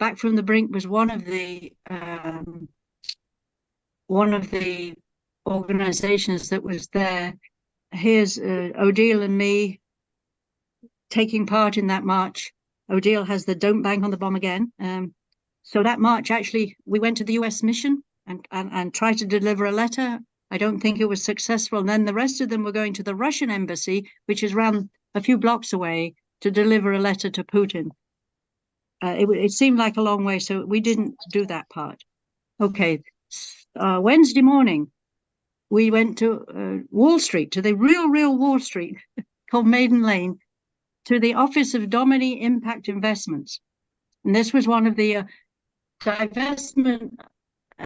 Back from the Brink was one of the organizations that was there. Here's Odile and me taking part in that march. Odile has the "Don't Bang on the Bomb Again." So that march, actually, we went to the US mission and tried to deliver a letter. I don't think it was successful. And then the rest of them were going to the Russian embassy, which is around a few blocks away, to deliver a letter to Putin. It seemed like a long way, so we didn't do that part. Okay, Wednesday morning, we went to Wall Street, to the real Wall Street, called Maiden Lane, to the Office of Domini Impact Investments. And this was one of the divestment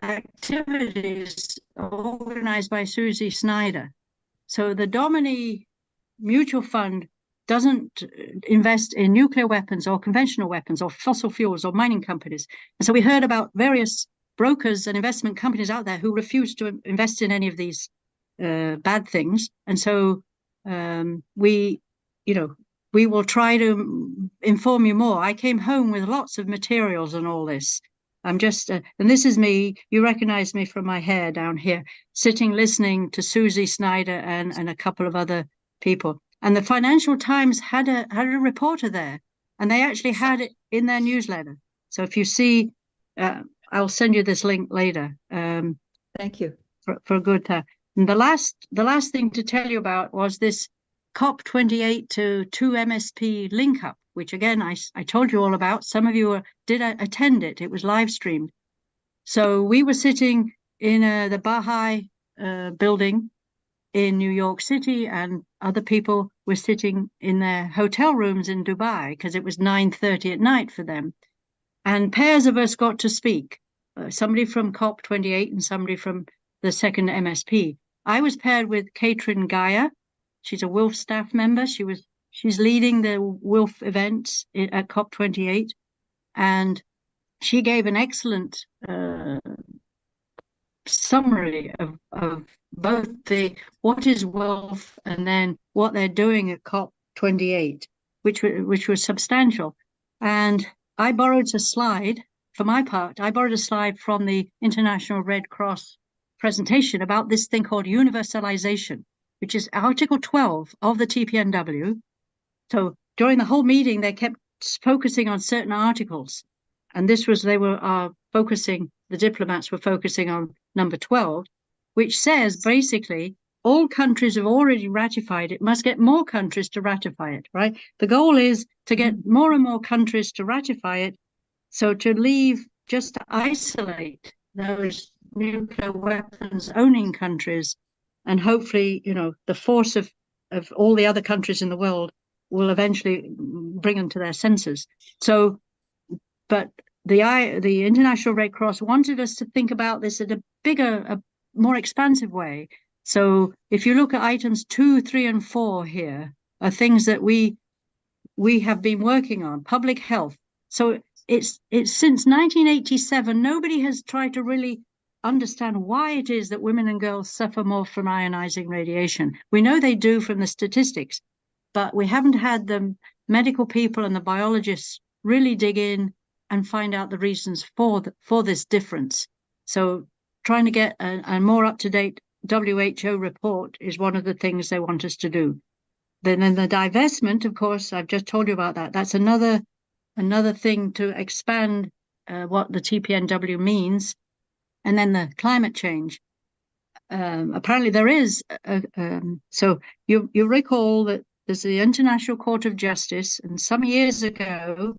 activities organized by Susie Snyder. So the Domini Mutual Fund doesn't invest in nuclear weapons or conventional weapons or fossil fuels or mining companies. And so we heard about various brokers and investment companies out there who refuse to invest in any of these bad things. And so we will try to inform you more. I came home with lots of materials and all this. I'm just, and this is me. You recognize me from my hair down here, sitting listening to Susie Snyder and a couple of other people. And the Financial Times had a reporter there, and they actually had it in their newsletter. So if you see, I'll send you this link later. Thank you for a good time. And the last thing to tell you about was this COP28 to 2MSP link up, which again I told you all about. Some of you did attend it. It was live streamed. So we were sitting in the Baha'i building in New York City, and other people were sitting in their hotel rooms in Dubai because it was 9:30 at night for them. And pairs of us got to speak, somebody from COP28 and somebody from the second MSP. I was paired with Katrin Geyer. She's a WILPF staff member. She's leading the WILPF events at COP28, and she gave an excellent summary of both what is WILPF and then what they're doing at COP28, which was substantial. And I borrowed a slide, for my part, I borrowed a slide from the International Red Cross presentation about this thing called universalization, which is Article 12 of the TPNW. So during the whole meeting, they kept focusing on certain articles. And the diplomats were focusing on number 12, which says basically all countries have already ratified it, must get more countries to ratify it, right? The goal is to get more and more countries to ratify it. So just to isolate those nuclear weapons owning countries, and hopefully, the force of all the other countries in the world will eventually bring them to their senses. So, but the International Red Cross wanted us to think about this at a bigger, more expansive way. So if you look at items 2, 3, and 4 here, are things that we have been working on. Public health. So it's since 1987, nobody has tried to really understand why it is that women and girls suffer more from ionizing radiation. We know they do from the statistics, but we haven't had the medical people and the biologists really dig in and find out the reasons for this difference. So trying to get a more up-to-date WHO report is one of the things they want us to do. Then the divestment, of course, I've just told you about that. That's another thing to expand what the TPNW means. And then the climate change. Apparently there is, so you recall that there's the International Court of Justice, and some years ago,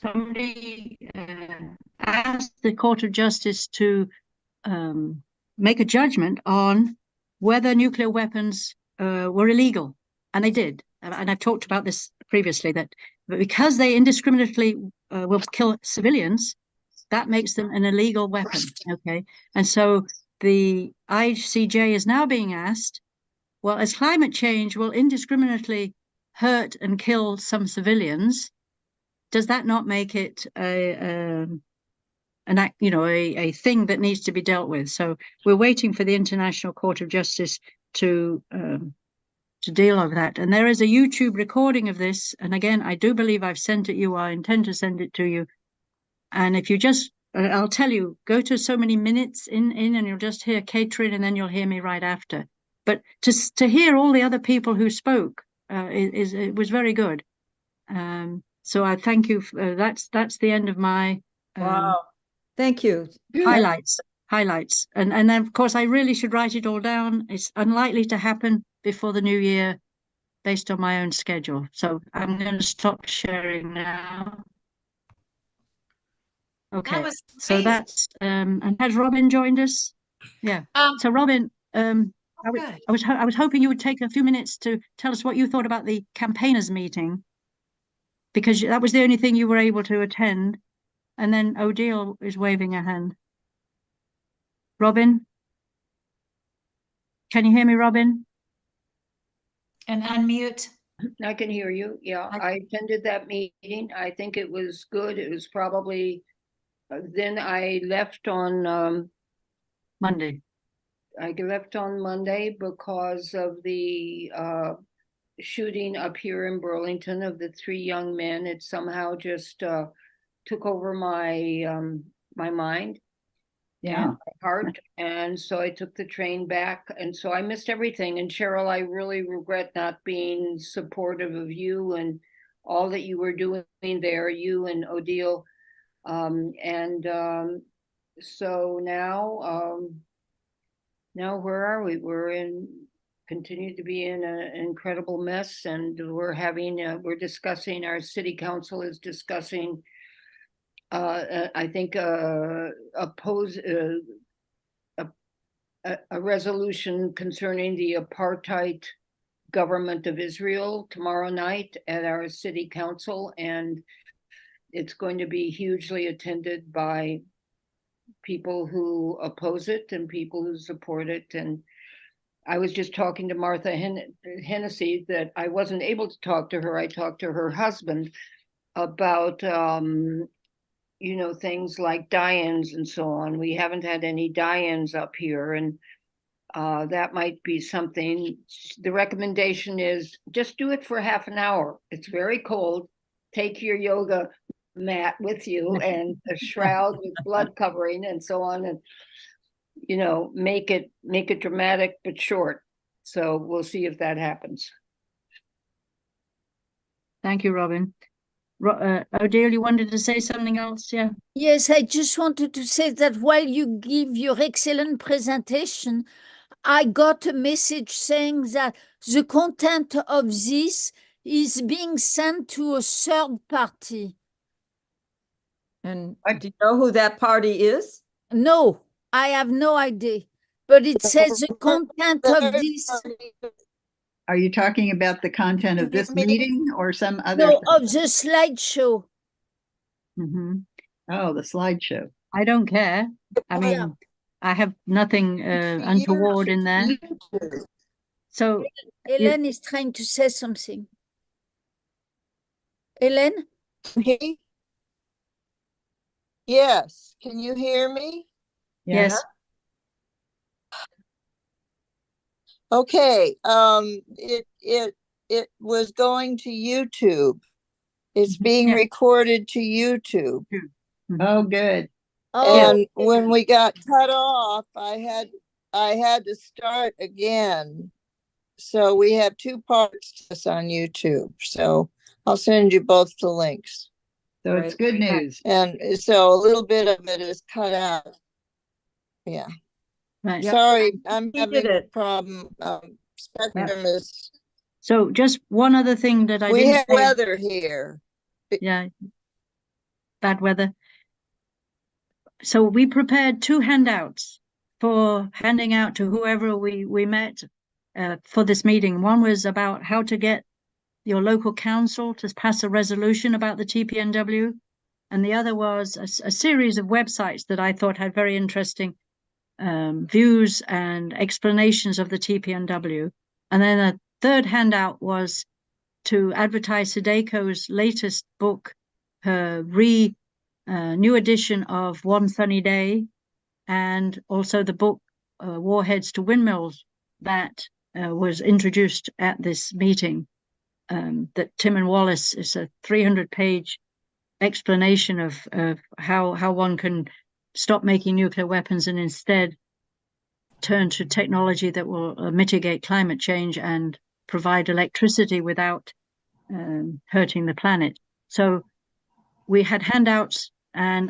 somebody asked the Court of Justice to make a judgment on whether nuclear weapons were illegal, and they did. And I've talked about this previously, that because they indiscriminately will kill civilians, that makes them an illegal weapon. Okay, and so the ICJ is now being asked, well, as climate change will indiscriminately hurt and kill some civilians, does that not make it a thing that needs to be dealt with? So we're waiting for the International Court of Justice to deal with that. And there is a YouTube recording of this. And again, I do believe I've sent it you. I intend to send it to you. And if you just, I'll tell you, go to so many minutes in and you'll just hear Catherine and then you'll hear me right after. But to hear all the other people who spoke it was very good. So I thank you. That's the end of my Wow. Thank you. highlights. And then of course I really should write it all down. It's unlikely to happen before the new year based on my own schedule. So I'm going to stop sharing now. Okay. That was So great. that's and has Robin joined us? Yeah. So Robin, I was hoping you would take a few minutes to tell us what you thought about the campaigners meeting, because that was the only thing you were able to attend. And then Odile is waving a hand. Robin? Can you hear me, Robin? And unmute. I can hear you. Yeah, I attended that meeting. I think it was good. It was probably, then I left on Monday. I left on Monday because of the shooting up here in Burlington of the 3 young men. It somehow just took over my my mind. Yeah. And my heart. And so I took the train back. And so I missed everything. And Cheryl, I really regret not being supportive of you and all that you were doing there, you and Odile. So now where are we? Continue to be in an incredible mess, and we're discussing, our city council is discussing I think a resolution concerning the apartheid government of Israel tomorrow night at our city council, and it's going to be hugely attended by people who oppose it and people who support it. And I was just talking to Martha Hennessy that I wasn't able to talk to her. I talked to her husband about things like die-ins and so on. We haven't had any die-ins up here, and that might be something. The recommendation is just do it for half an hour. It's very cold. Take your yoga mat with you and a shroud with blood covering and so on, and make it dramatic but short. So we'll see if that happens. Thank you, Robin. Odile, you wanted to say something else? Yeah. Yes, I just wanted to say that while you give your excellent presentation, I got a message saying that the content of this is being sent to a third party. And do you know who that party is? No, I have no idea. But it says the content of this. Are you talking about the content of this meeting or some other? No, of the slideshow. Mm-hmm. Oh, the slideshow. I don't care. I mean, Yeah. I have nothing untoward in there. So Hélène is trying to say something. Hélène? Yes, can you hear me? yes, Okay, it was going to YouTube. It's being Yeah. recorded to YouTube. Oh, good. Oh, And when we got cut off, I had to start again. So we have 2 parts to this on YouTube. So I'll send you both the links. So it's good news. And so a little bit of it is cut out. Yeah. right. Sorry, I'm He having did a it. problem. Spectrum is, So just one other thing that I we didn't have say. weather here. Yeah, bad weather. So we prepared 2 handouts for handing out to whoever we met for this meeting. One was about how to get your local council to pass a resolution about the TPNW. And the other was a series of websites that I thought had very interesting views and explanations of the TPNW. And then a third handout was to advertise Hideko's latest book, her new edition of One Sunny Day, and also the book Warheads to Windmills that was introduced at this meeting. That Tim and Wallace is a 300-page explanation of how one can stop making nuclear weapons and instead turn to technology that will mitigate climate change and provide electricity without hurting the planet. So we had handouts, and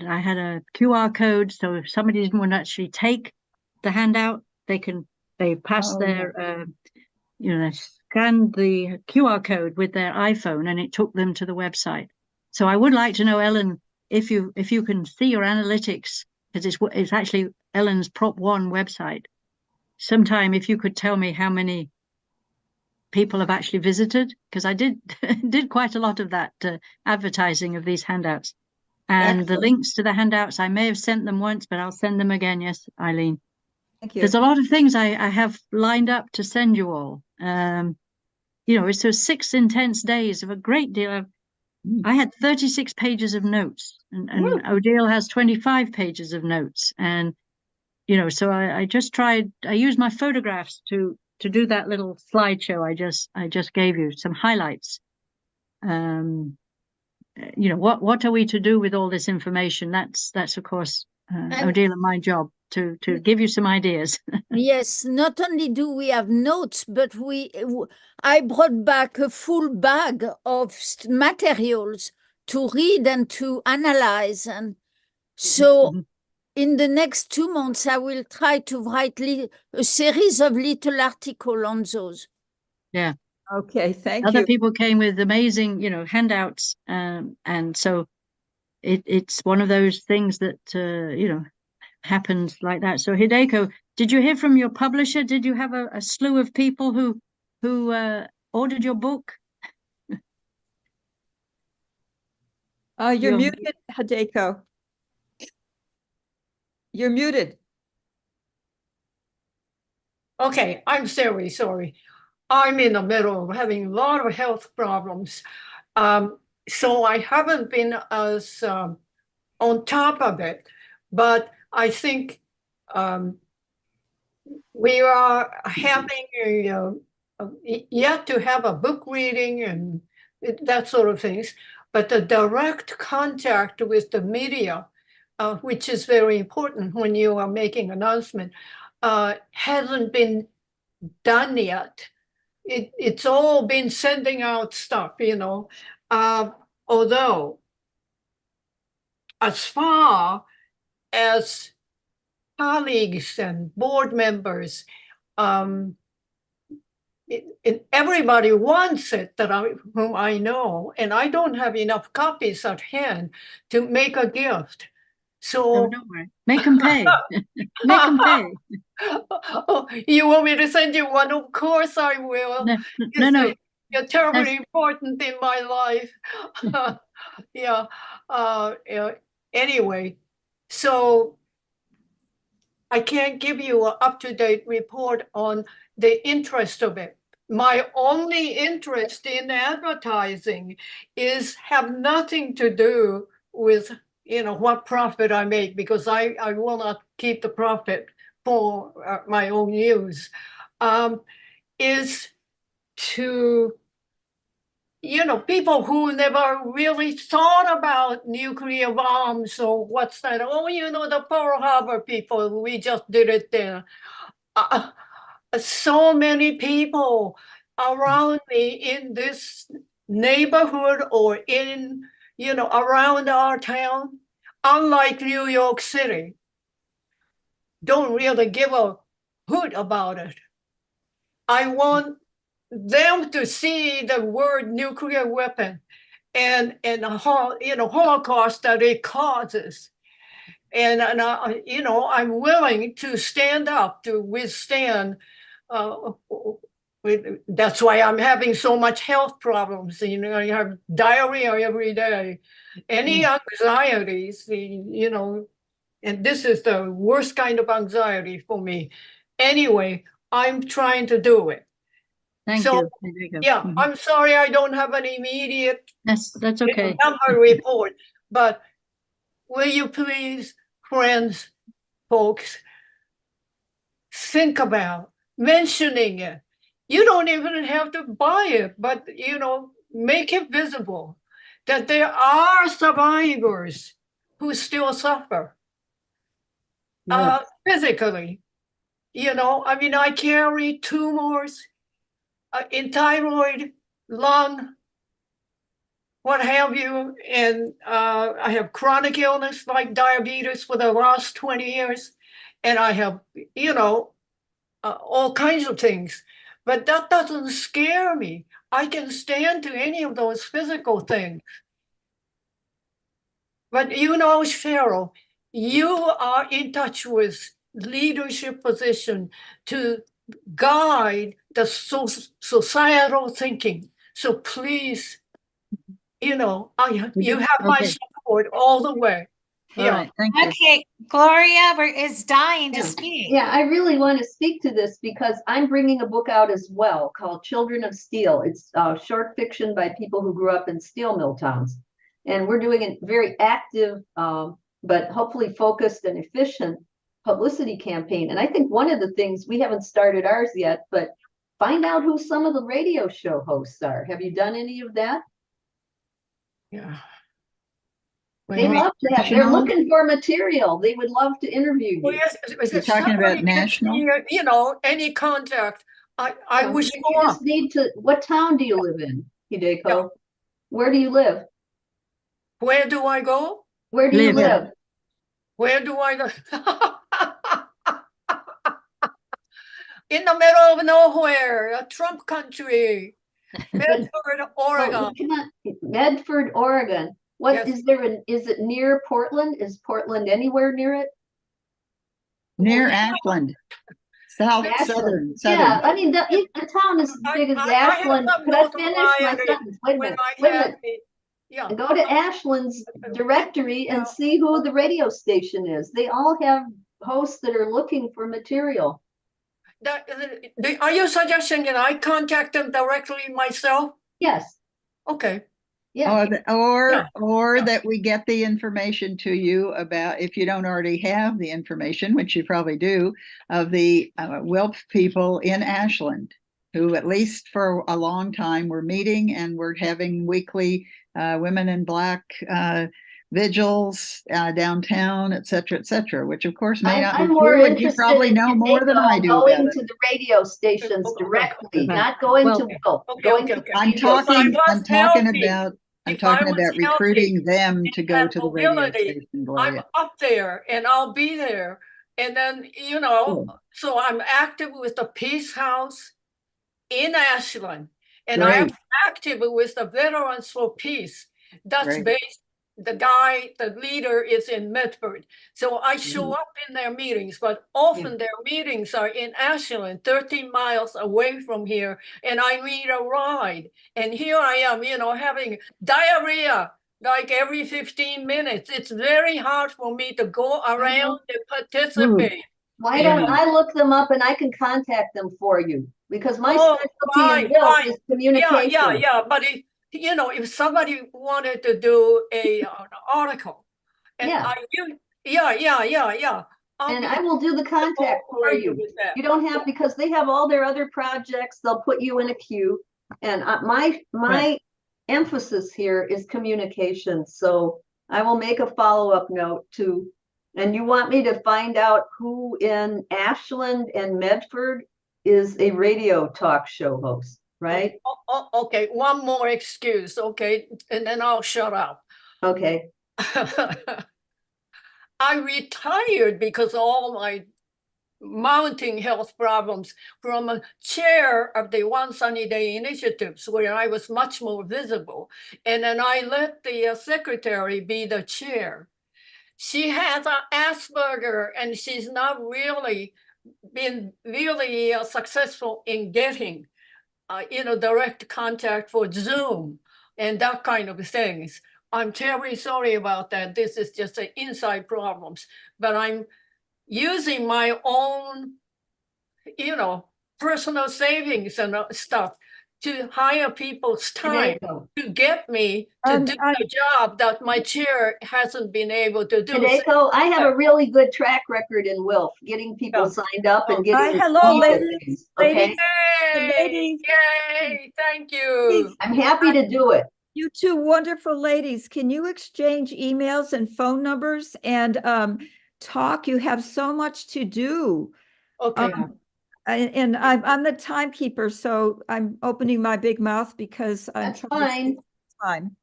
I had a QR code. So if somebody didn't want to actually take the handout, they pass their scanned the QR code with their iPhone, and it took them to the website. So I would like to know, Ellen, if you can see your analytics, because it's actually Ellen's Prop 1 website. Sometime if you could tell me how many people have actually visited, because I did quite a lot of that advertising of these handouts. And the links to the handouts, I may have sent them once, but I'll send them again. Yes, Eileen. Thank you. There's a lot of things I have lined up to send you all. It's so 6 intense days of a great deal of. I had 36 pages of notes, and Odile has 25 pages of notes, and so I just tried. I used my photographs to do that little slideshow I just gave you, some highlights. What are we to do with all this information? That's of course Odile and my job to give you some ideas. Yes, not only do we have notes, but I brought back a full bag of materials to read and to analyze. And so in the next 2 months, I will try to write a series of little articles on those. Yeah. Okay, thank Other you. people came with amazing, handouts. And so it's one of those things that, happens like that. So Hideko, did you hear from your publisher? Did you have a slew of people who ordered your book? You're muted, Hideko. You're muted. Okay, I'm sorry. I'm in the middle of having a lot of health problems. So I haven't been as on top of it, but I think we are having yet to have a book reading and that sort of things, but the direct contact with the media, which is very important when you are making an announcement, hasn't been done yet. It's all been sending out stuff, although as far as colleagues and board members, everybody wants it whom I know, and I don't have enough copies at hand to make a gift. So don't worry. Make them pay. Make them pay. Oh, you want me to send you one? Of course I will. No. You're terribly important in my life. Yeah. Anyway, so I can't give you an up-to-date report on the interest of it. My only interest in advertising have nothing to do with what profit I make, because I will not keep the profit for my own use, is to people who never really thought about nuclear bombs or what's that? Oh, the Pearl Harbor people, we just did it there. So many people around me in this neighborhood or around our town, unlike New York City, don't really give a hoot about it. I want them to see the word nuclear weapon and Holocaust that it causes. And I'm willing to stand up to withstand. That's why I'm having so much health problems. I have diarrhea every day, any anxieties, and this is the worst kind of anxiety for me. Anyway, I'm trying to do it. Thank you. Yeah, I'm sorry I don't have an immediate that's okay. number report, but will you please, friends, folks, think about mentioning it. You don't even have to buy it, but make it visible. that there are survivors who still suffer physically. You know, I mean, I carry tumors in thyroid, lung, what have you, and I have chronic illness like diabetes for the last 20 years, and I have, you know, all kinds of things. But that doesn't scare me. I can stand to any of those physical things. But you know, Cheryl, you are in touch with leadership position to guide the societal thinking. So please, you know, you have my Okay. support all the way. All Yeah. right, thank you. Okay, Gloria is dying to Yeah. speak. Yeah, I really want to speak to this because I'm bringing a book out as well called Children of Steel. It's short fiction by people who grew up in steel mill towns. And we're doing a very active, but hopefully focused and efficient publicity campaign. And I think one of the things, we haven't started ours yet, but find out who some of the radio show hosts are. Have you done any of that? Yeah. They love that. They're looking for material. They would love to interview Well, you. yes, You're talking about somebody gets national? me, you know, any contact, I No, wish you go just up. need to, what town do you live in, Hideko? Yeah. Where do you live? Where do I go? Where do you Live. live? Where do I go? In the middle of nowhere, a Trump country, Medford, Oregon. Oh, come on, Medford, Oregon. What Yes. is there? Is it near Portland? Is Portland anywhere near it? Near Ashland. Ashland. Southern. Yeah, I mean, a town as big as I have Ashland. some Could I finish my notoriety sentence? Wait a when minute. I Wait a had minute. the, yeah. Go to Ashland's directory Yeah. and see who the radio station is. They all have hosts that are looking for material. Are you suggesting that I contact them directly myself? Yes. Okay. Yeah. Or that we get the information to you about, if you don't already have the information, which you probably do, of the WILPF people in Ashland, who at least for a long time were meeting and were having weekly Women in Black vigils downtown, et cetera, which of course may not be I'm more true, and you interested probably in know more than I do going about it. to the radio stations Okay. directly, Okay. not going Well, to Will. Going to the I'm radio talking healthy, about I'm if I talking was about healthy recruiting them to go had to the radio mobility, station, I'm Gloria. up there and I'll be there. And then, you know, so I'm active with the Peace House in Ashland. And I'm Great. active with the Veterans for Peace. That's Great. based, the leader is in Medford. So I show up in their meetings, but often their meetings are in Ashland, 13 miles away from here. And I need a ride. And here I am, you know, having diarrhea like every 15 minutes. It's very hard for me to go around and participate. Why don't I look them up and I can contact them for you? Because my fine, specialty in Will fine. is communication. Yeah. But you know, if somebody wanted to do an article, and Yeah. yeah. And I will do the contact for you. You don't have, because they have all their other projects, they'll put you in a queue. And my emphasis here is communication. So I will make a follow-up note to, and you want me to find out who in Ashland and Medford is a radio talk show host, right? Okay, one more excuse, okay, and then I'll shut up. Okay. I retired because of all my mounting health problems from a chair of the One Sunny Day initiatives, where I was much more visible. And then I let the secretary be the chair. She has an Asperger, and she's not really been really successful in getting, direct contact for Zoom and that kind of things. I'm terribly sorry about that. This is just an inside problems, but I'm using my own, personal savings and stuff to hire people's time to get me to do the job that my chair hasn't been able to do. Hideko, I have a really good track record in WILF, getting people signed up and getting. Hello, ladies. Okay. Yay! Ladies. Yay! Thank you. I'm happy to do it. You two wonderful ladies, can you exchange emails and phone numbers and talk? You have so much to do. Okay. And I'm the timekeeper, so I'm opening my big mouth because I'm That's trying to fine. save time.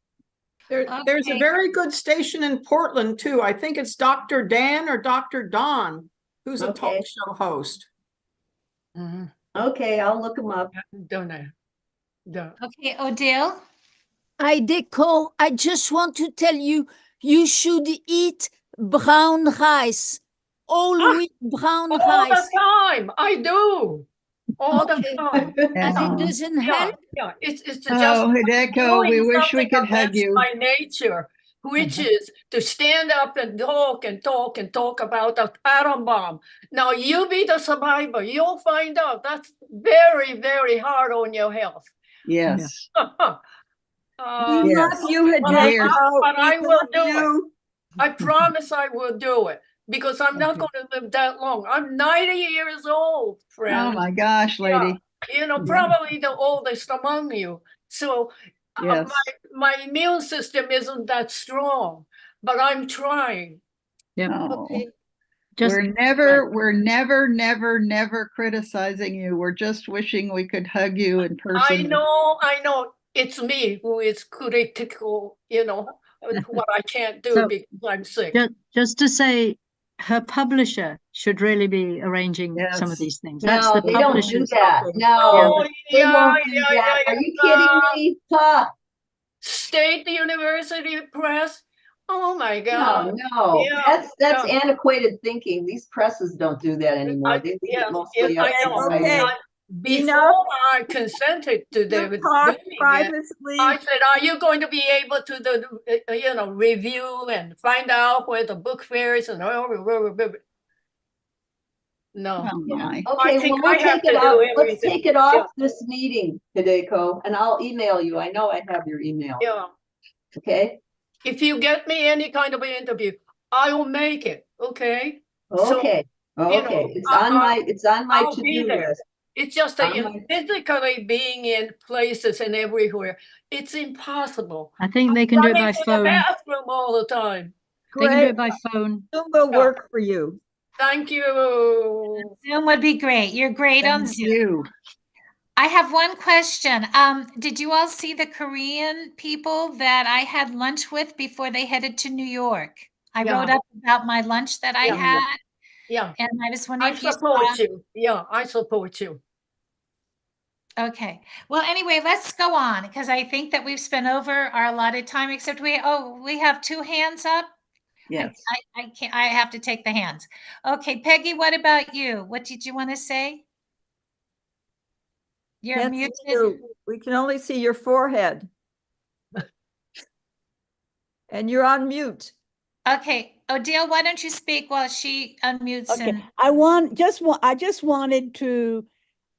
There's a Okay. very good station in Portland too. I think it's Dr. Dan or Dr. Don, who's a talk Okay. show host. Mhm. Okay, I'll look them up. Done it. Done. Okay, Odile. Deco, I just want to tell you, you should eat brown rice. All wheat brown All rice. the time. I do. All Okay. the time. And Yeah. it doesn't Yeah, help. yeah. It's just Oh, Hideko, we doing wish we something could hug against you. my nature, which is to stand up and talk and talk and talk about the atom bomb. Now you be the survivor. You'll find out that's very, very hard on your health. Yes. We Yes. love you, But I, We're- but I We will love do it. you. I promise I will do it because I'm not going to live that long. I'm 90 years old, Oh friend. my gosh, lady. You know, Yeah. probably the oldest among you. So Yes. my immune system isn't that strong, but I'm trying. Oh. Okay. Just We're never criticizing you. We're just wishing we could hug you in person. I know. It's me who is critical, you know, what I can't do So, because I'm sick. just to say, her publisher should really be arranging some of Yes. these things. That's No, the they don't do publisher's. that. Okay. No, Oh, they yeah, won't do yeah, that. yeah, Are you yeah. kidding me? Huh? State University Press. Oh my No, God. no, Yeah, that's yeah. annoquated thinking. These presses don't do that anymore. They leave Yes, it mostly yes, up I to know. the Okay. writer. Before I consented to them You talk doing it, privately. I said, "Are you going to be able to do, you know, review and find out where the book fair is?" And no, Oh my. Okay, well, think we'll I have take it to do out. Let's everything. take it off this meeting, Hideko, and I'll email you. I know I have your email. yeah. Okay? If you get me any kind of an interview, I will make it. Okay. So, Okay. you know, Okay. It's on my I'll be to-do there. list. It's just that I'm physically being in places and everywhere, it's impossible. I think they can do it Running by to the phone. bathroom all the time. They can do Great. it by phone. Zoom will work for you. Thank you. Zoom would be great. You're great on Thank Zoom. you. I have one question. Did you all see the Korean people that I had lunch with before they headed to New York? I Yeah. wrote up about my lunch that I Yeah. had, Yeah, and I was wondering I if you saw. support you. Yeah, I support you. Okay. Well, anyway, let's go on because I think that we've spent over our allotted time, except we have two hands up. Yes. I can't, I have to take the hands. Okay, Peggy, what about you? What did you want to say? You're Can't see muted. you. We can only see your forehead. And you're on mute. Okay, Odile, why don't you speak while she unmutes? Okay, And I just wanted to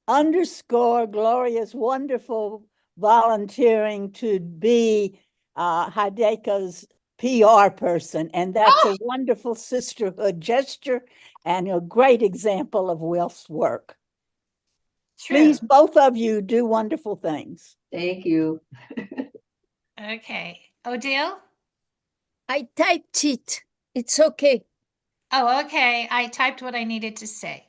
underscore Gloria's wonderful volunteering to be Hideko's PR person, and that's a wonderful sisterhood gesture and a great example of WILPF's work. Please, both of you do wonderful things. Thank you. okay, Odile. I typed it. It's okay. Oh, okay. I typed what I needed to say.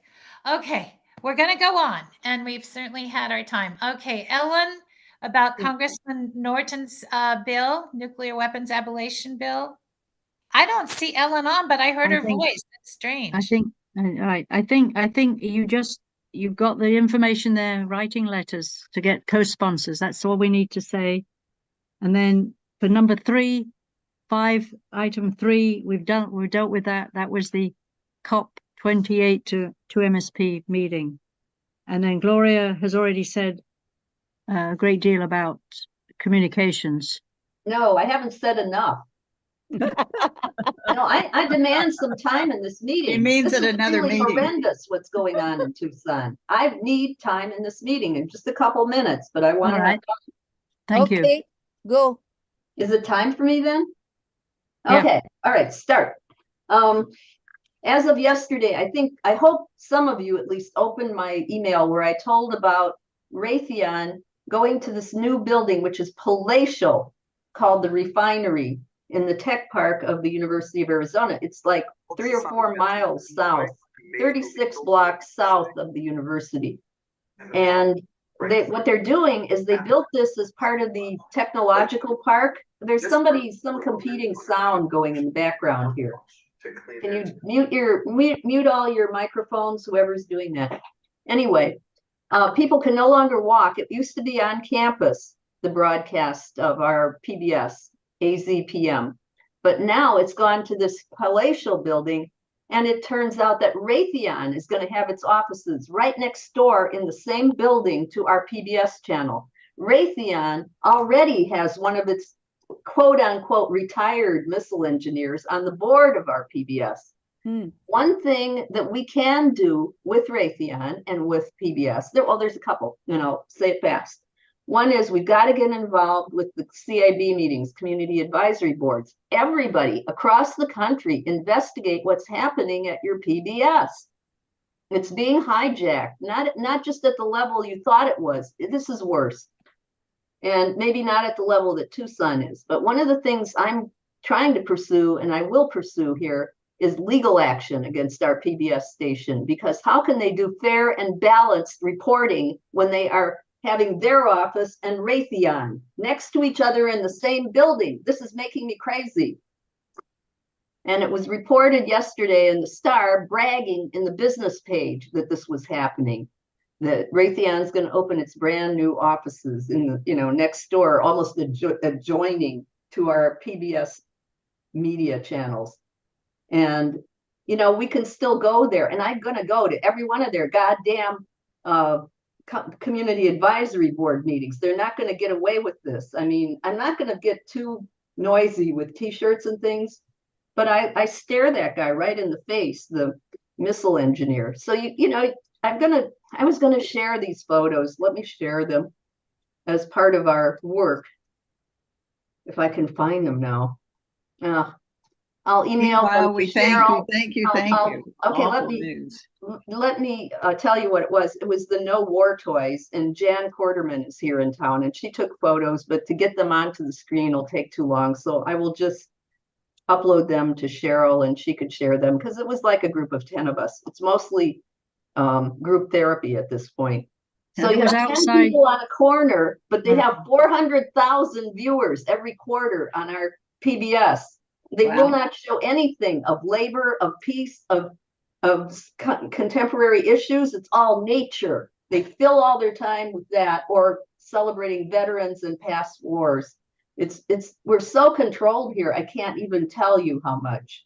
Okay, we're going to go on, and we've certainly had our time. Okay, Ellen, about Congressman Norton's bill, nuclear weapons abolition bill. I don't see Ellen on, but I heard her voice. That's strange. I think you've got the information there, writing letters to get co-sponsors. That's all we need to say. And then for number item 3, we've dealt with that. That was the COP28 to MSP meeting. And then Gloria has already said a great deal about communications. No, I haven't said enough. I demand some time in this meeting. It means This at is another really meeting. horrendous what's going on in Tucson. I need time in this meeting in just a couple minutes, but I want All to right. Thank you. Okay, go. Is it time for me then? Yeah. Okay, all right, start. As of yesterday, I hope some of you at least opened my email where I told about Raytheon going to this new building, which is palatial. called the Refinery in the tech park of the University of Arizona. It's like 3 or 4 miles south, 36 blocks south of the university. And what they're doing is they built this as part of the technological park. There's some competing sound going in the background here. Can you mute all your microphones, whoever's doing that? Anyway, people can no longer walk. It used to be on campus, the broadcast of our PBS, AZPM. But now it's gone to this palatial building, and it turns out that Raytheon is going to have its offices right next door in the same building to our PBS channel. Raytheon already has one of its quote unquote retired missile engineers on the board of our PBS. One thing that we can do with Raytheon and with PBS, there's a couple, say it fast. One is we've got to get involved with the CIB meetings, community advisory boards. Everybody across the country investigate what's happening at your PBS. It's being hijacked, not just at the level you thought it was. This is worse. And maybe not at the level that Tucson is. But one of the things I'm trying to pursue, and I will pursue here, is legal action against our PBS station. Because how can they do fair and balanced reporting when they are having their office and Raytheon next to each other in the same building? This is making me crazy. And it was reported yesterday in the Star, bragging in the business page that this was happening. That Raytheon is going to open its brand new offices in the, next door, almost adjoining to our PBS media channels. And, we can still go there. And I'm going to go to every one of their goddamn community advisory board meetings. They're not going to get away with this. I mean, I'm not going to get too noisy with T-shirts and things, but I stare that guy right in the face, the missile engineer. So, I was going to share these photos. Let me share them as part of our work. If I can find them now. I'll email them. We thank you. Okay, let me tell you what it was. It was the No War Toys, and Jan Quarterman is here in town, and she took photos, but to get them onto the screen will take too long. So I will just upload them to Cheryl, and she could share them, because it was like a group of 10 of us. It's mostly group therapy at this point. So you have 10 people on a corner, but they have 400,000 viewers every quarter on our PBS. They will not show anything of labor, of peace, of contemporary issues. It's all nature. They fill all their time with that, or celebrating veterans and past wars. We're so controlled here. I can't even tell you how much.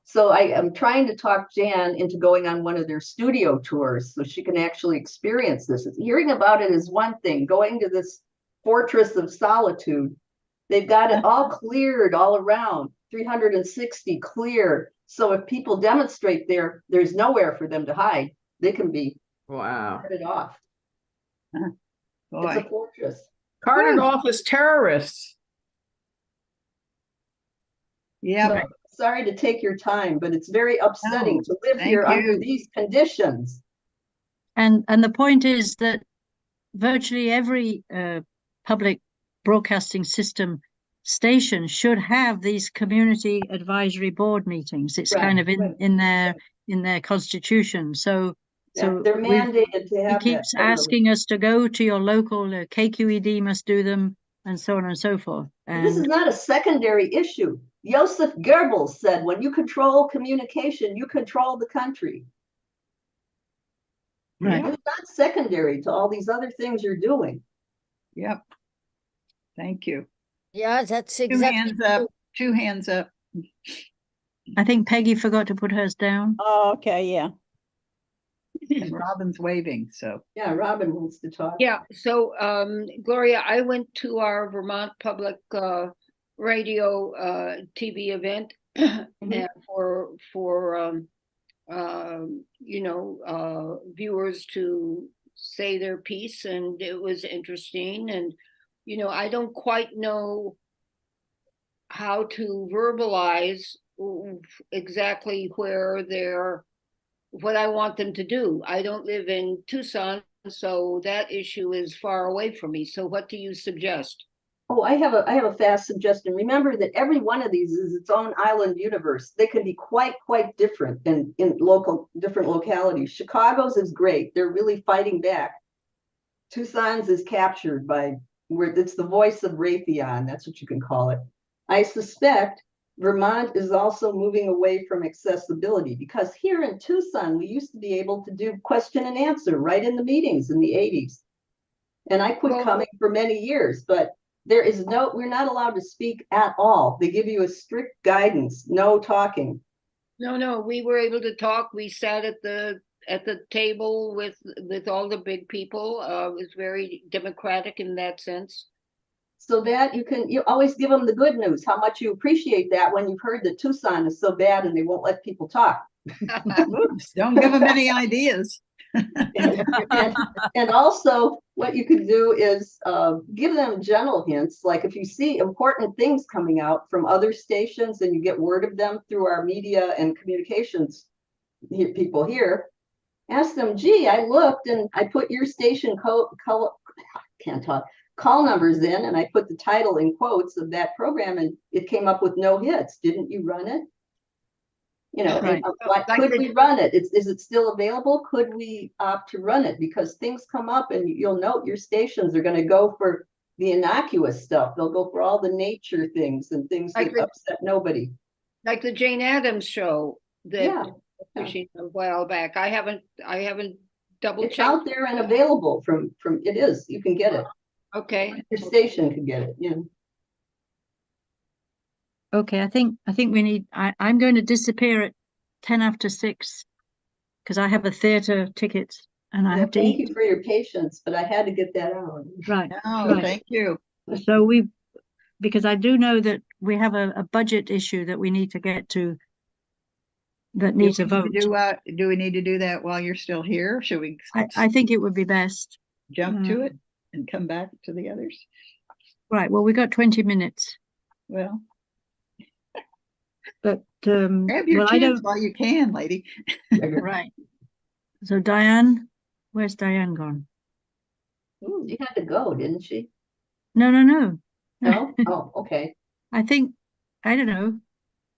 So I am trying to talk Jan into going on one of their studio tours so she can actually experience this. Hearing about it is one thing. Going to this fortress of solitude, they've got it all cleared all around, 360 clear. So if people demonstrate there, there's nowhere for them to hide. They can be carted off. It's a fortress. Carted off as terrorists. Yeah. Sorry to take your time, but it's very upsetting to live here under these conditions. And the point is that virtually every public broadcasting system station should have these community advisory board meetings. It's kind of in their constitution. So they're mandated to have. He keeps asking us to go to your local KQED must do them, and so on and so forth. And this is not a secondary issue. Joseph Goebbels said, when you control communication, you control the country. Right. It's not secondary to all these other things you're doing. Yep. Thank you. Yeah, that's exactly. 2 hands up. I think Peggy forgot to put hers down. Oh, okay, yeah. And Robin's waving, so. Yeah, Robin wants to talk. Yeah, so Gloria, I went to our Vermont Public Radio TV event and for viewers to say their piece, and it was interesting. And I don't quite know how to verbalize exactly what I want them to do. I don't live in Tucson, so that issue is far away from me. So what do you suggest? Oh, I have a fast suggestion. Remember that every one of these is its own island universe. They can be quite different in different localities. Chicago's is great. They're really fighting back. Tucson's is captured by where it's the voice of Raytheon. That's what you can call it. I suspect Vermont is also moving away from accessibility, because here in Tucson, we used to be able to do question and answer right in the meetings in the 80s. And I quit coming for many years, but we're not allowed to speak at all. They give you a strict guidance, no talking. No, we were able to talk. We sat at the table with all the big people. It was very democratic in that sense. So that you always give them the good news, how much you appreciate that when you've heard that Tucson is so bad and they won't let people talk. Oops, don't give them any ideas. and also what you could do is give them general hints, like if you see important things coming out from other stations and you get word of them through our media and communications people here, ask them, gee, I looked and I put your station call numbers in, and I put the title in quotes of that program, and it came up with no hits. Didn't you run it? You know, Right. could we run it? Is it still available? Could we opt to run it? Because things come up and you'll note your stations are going to go for the innocuous stuff. They'll go for all the nature things and things that upset nobody. Like the Jane Addams show that pushing a while back. I haven't double checked. It's out there and available from it is. You can get it. Okay. Your station could get it. Yeah. Okay, I think we need. I'm going to disappear at 10 after 6 because I have a theater ticket and I have to Thank eat. you for your patience, but I had to get that out. Right. Oh, right. thank you. So because I do know that we have a budget issue that we need to get to. That needs a vote. Do we need to do that while you're still here? Should we? I think it would be best. Jump to it and come back to the others. Right. Well, we got 20 minutes. Well, but grab your chance while you can, lady. Right. So Diane, where's Diane gone? Ooh, she had to go, didn't she? No. No? Oh, okay. I don't know.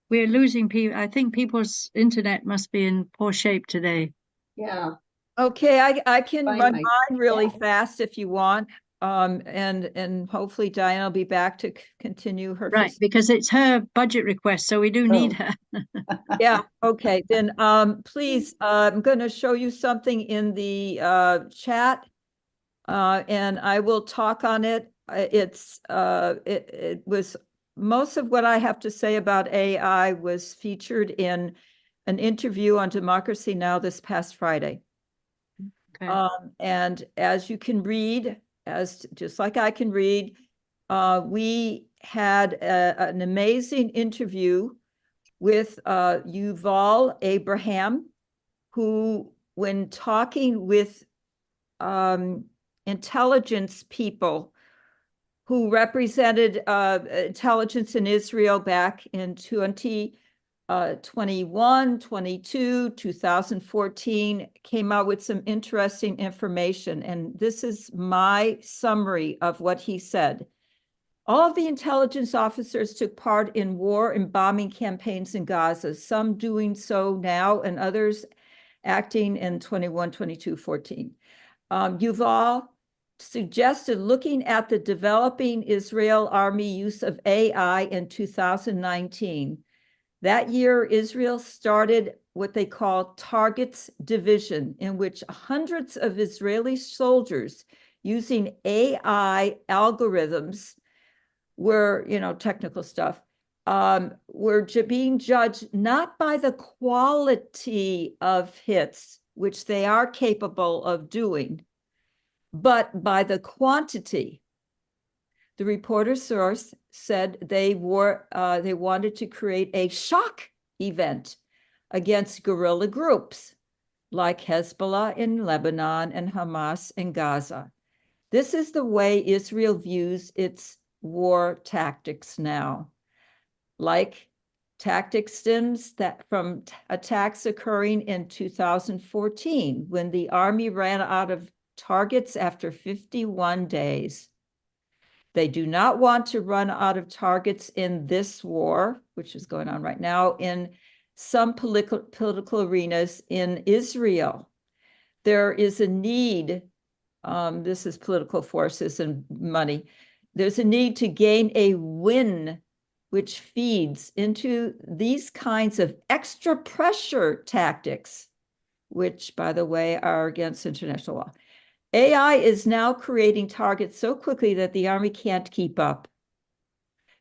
We're losing people. I think people's internet must be in poor shape today. Yeah. Okay, I can Fine, run Mike. mine really fast if you want. And hopefully Diane will be back to continue her. Right, because it's her budget request, so we do need her. Yeah, okay, then please, I'm going to show you something in the chat, and I will talk on it. It was most of what I have to say about AI was featured in an interview on Democracy Now! This past Friday. Okay. And as you can read, just like I can read, we had an amazing interview with Yuval Abraham, who, when talking with intelligence people who represented intelligence in Israel back in 2021, 22, 2014, came out with some interesting information. And this is my summary of what he said. All of the intelligence officers took part in war and bombing campaigns in Gaza, some doing so now and others acting in 21, 22, 14. Yuval suggested looking at the developing Israel Army use of AI in 2019. That year, Israel started what they call Targets Division, in which hundreds of Israeli soldiers using AI algorithms were, technical stuff, were being judged not by the quality of hits, which they are capable of doing, but by the quantity. The reporter's source said they wanted to create a shock event against guerrilla groups like Hezbollah in Lebanon and Hamas in Gaza. This is the way Israel views its war tactics now. Like tactics stems from attacks occurring in 2014, when the army ran out of targets after 51 days. They do not want to run out of targets in this war, which is going on right now in some political arenas in Israel. There is a need, this is political forces and money, there's a need to gain a win which feeds into these kinds of extra pressure tactics, which, by the way, are against international law. AI is now creating targets so quickly that the Army can't keep up.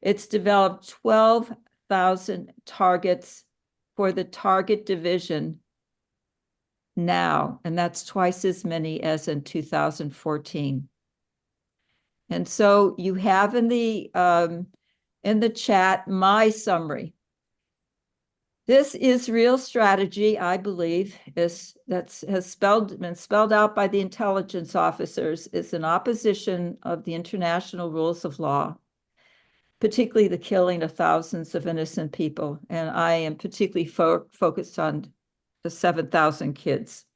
It's developed 12,000 targets for the target division now, and that's twice as many as in 2014. And so you have in the chat my summary. This Israel strategy, I believe, has been spelled out by the intelligence officers, is in opposition of the international rules of law, particularly the killing of thousands of innocent people. And I am particularly focused on the 7,000 kids.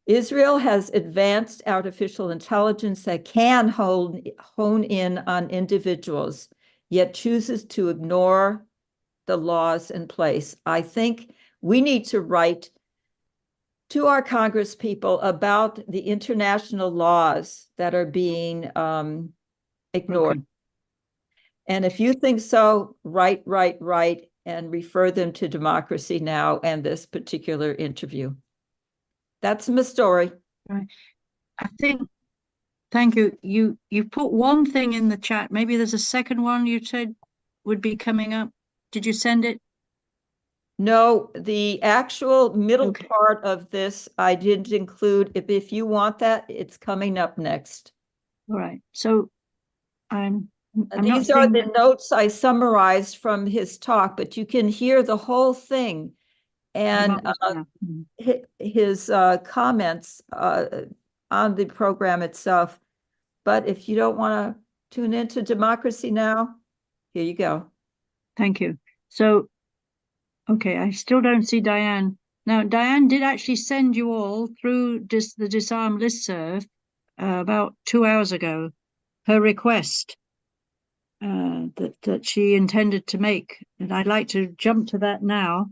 Israel has advanced artificial intelligence that can hone in on individuals, yet chooses to ignore the laws in place. I think we need to write to our Congress people about the international laws that are being ignored. Okay. And if you think so, write, and refer them to Democracy Now! And this particular interview. That's my story. Right. I think, thank you. You put one thing in the chat. Maybe there's a second one you said would be coming up. Did you send it? No, the actual middle Okay. part of this I didn't include. If you want that, it's coming up next. All right. So I'm not These are seeing the notes I summarized from his talk, but you can hear the whole thing and his comments on the program itself. But if you don't want to tune into Democracy Now!, here you go. Thank you. So, okay, I still don't see Diane. Now, Diane did actually send you all through the Disarm listserv about 2 hours ago, her request that she intended to make. And I'd like to jump to that now.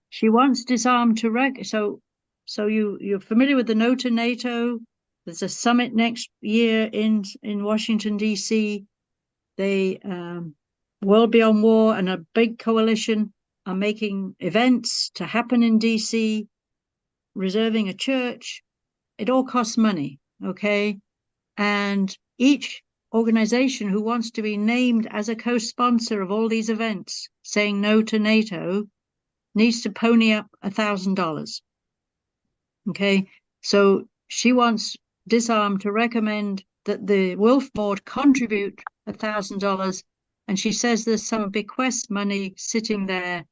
She wants Disarm to so you're familiar with the No to NATO. There's a summit next year in Washington, D.C. They World Beyond War and a big coalition are making events to happen in DC, reserving a church. It all costs money, okay? And each organization who wants to be named as a co-sponsor of all these events, saying no to NATO, needs to pony up $1,000. Okay, so she wants Disarm to recommend that the WILPF board contribute $1,000, and she says there's some bequest money sitting there.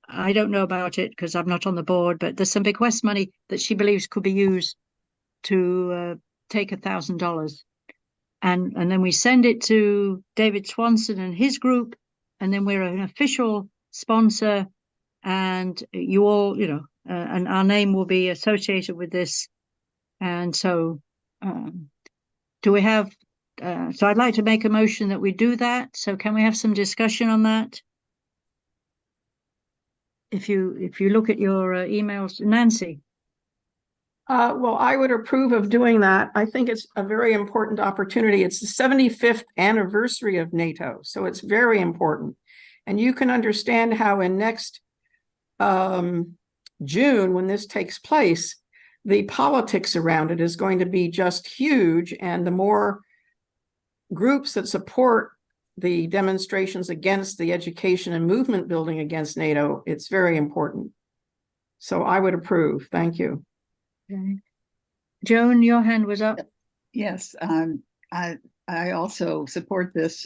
I don't know about it because I'm not on the board, but there's some bequest money that she believes could be used to take $1,000. And then we send it to David Swanson and his group, and then we're an official sponsor, and you all, and our name will be associated with this. And so do we have, so I'd like to make a motion that we do that. So can we have some discussion on that? If you look at your emails, Nancy. Well, I would approve of doing that. I think it's a very important opportunity. It's the 75th anniversary of NATO, so it's very important. And you can understand how in next June, when this takes place, the politics around it is going to be just huge. And the more groups that support the demonstrations against the education and movement building against NATO, it's very important. So I would approve. Thank you. Okay. Joan, your hand was up. Yes, I also support this.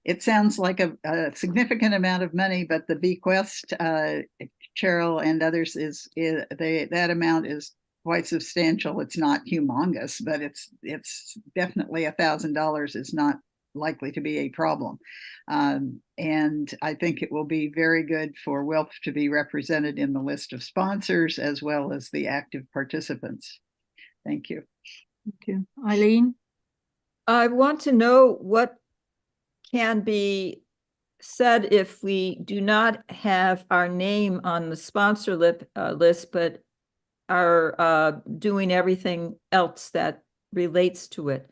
It sounds like a significant amount of money, but the bequest, Cheryl and others, that amount is quite substantial. It's not humongous, but it's definitely $1,000 is not likely to be a problem. And I think it will be very good for WILPF to be represented in the list of sponsors as well as the active participants. Thank you. Thank you. Eileen? I want to know what can be said if we do not have our name on the sponsor list, but are doing everything else that relates to it.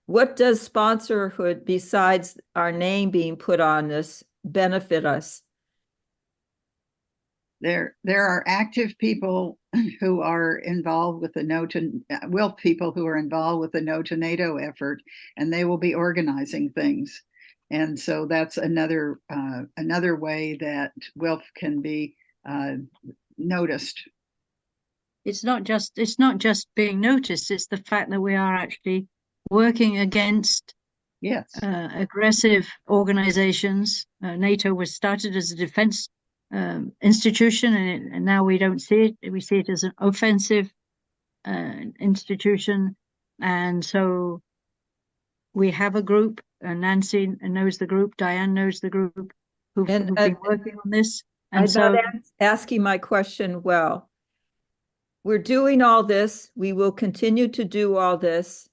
What does sponsorhood, besides our name being put on this, benefit us? There are active people who are involved with the No to WILPF people who are involved with the No to NATO effort, and they will be organizing things. And so that's another way that WILPF can be noticed. It's not just being noticed, it's the fact that we are actually working against Yes. Aggressive organizations. NATO was started as a defense institution, and now we don't see it. We see it as an offensive institution. And so we have a group, Nancy knows the group, Diane knows the group, who've been working on this. And I'm not asking my question well. We're doing all this. We will continue to do all this.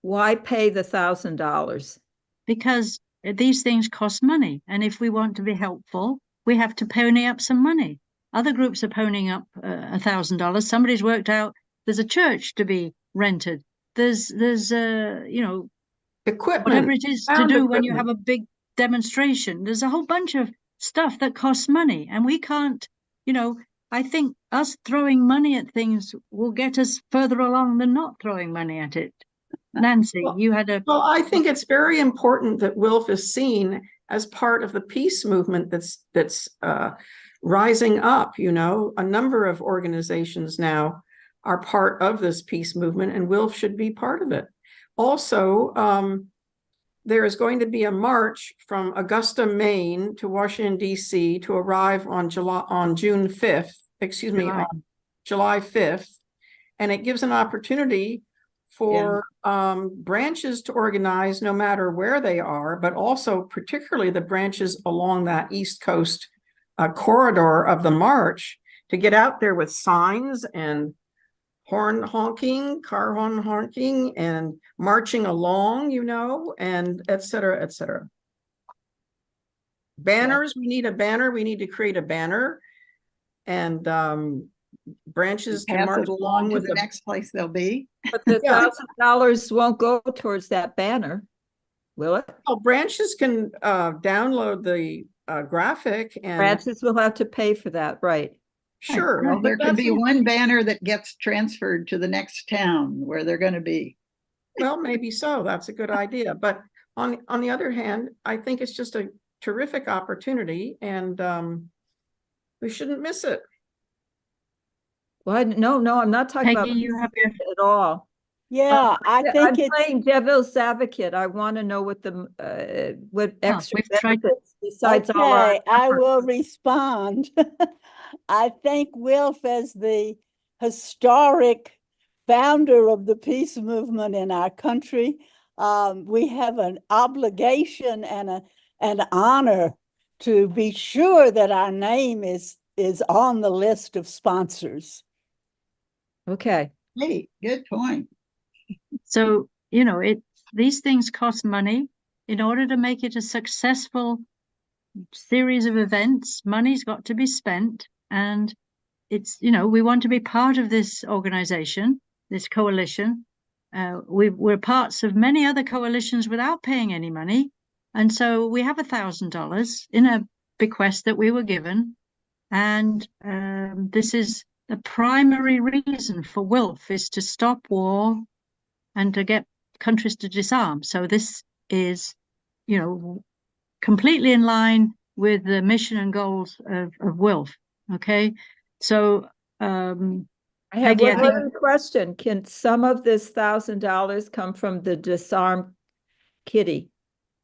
Why pay the $1,000? Because these things cost money. And if we want to be helpful, we have to pony up some money. Other groups are ponying up $1,000. Somebody's worked out there's a church to be rented. There's Equipment, whatever it is to do when you equipment. have a big demonstration. There's a whole bunch of stuff that costs money, and we can't, I think us throwing money at things will get us further along than not throwing money at it. Nancy, you had a... Well, I think it's very important that WILPF is seen as part of the peace movement that's rising up. A number of organizations now are part of this peace movement, and WILPF should be part of it. Also, there is going to be a march from Augusta, Maine to Washington, D.C. to arrive on June 5th, on July 5th. And it gives an opportunity for branches to organize no matter where they are, but also particularly the branches along that East Coast corridor of the march to get out there with signs and car horn honking, and marching along, and et cetera, et cetera. Banners, we need a banner. We need to create a banner, and branches to march along with the next place they'll be. But the $1,000 won't go towards that banner, will it? Well, branches can download the graphic, and branches will have to pay for that, right? Sure. Well, there could be one banner that gets transferred to the next town where they're going to be. Well, maybe so. That's a good idea. But on the other hand, I think it's just a terrific opportunity, and we shouldn't miss it. Well, no, I'm not talking about you have your... at all. Yeah, I think I'm it's playing devil's advocate. I want to know what the what extra benefits besides all our I will respond. I think WILPF, as the historic founder of the peace movement in our country, we have an obligation and an honor to be sure that our name is on the list of sponsors. Okay. Hey, good point. So, these things cost money. In order to make it a successful series of events, money's got to be spent. And it's, we want to be part of this organization, this coalition. We're parts of many other coalitions without paying any money. And so we have $1,000 in a bequest that we were given. And this is the primary reason for WILPF, is to stop war and to get countries to disarm. So this is, completely in line with the mission and goals of WILPF. Okay, so I have one other question. Can some of this $1,000 come from the Disarm kitty?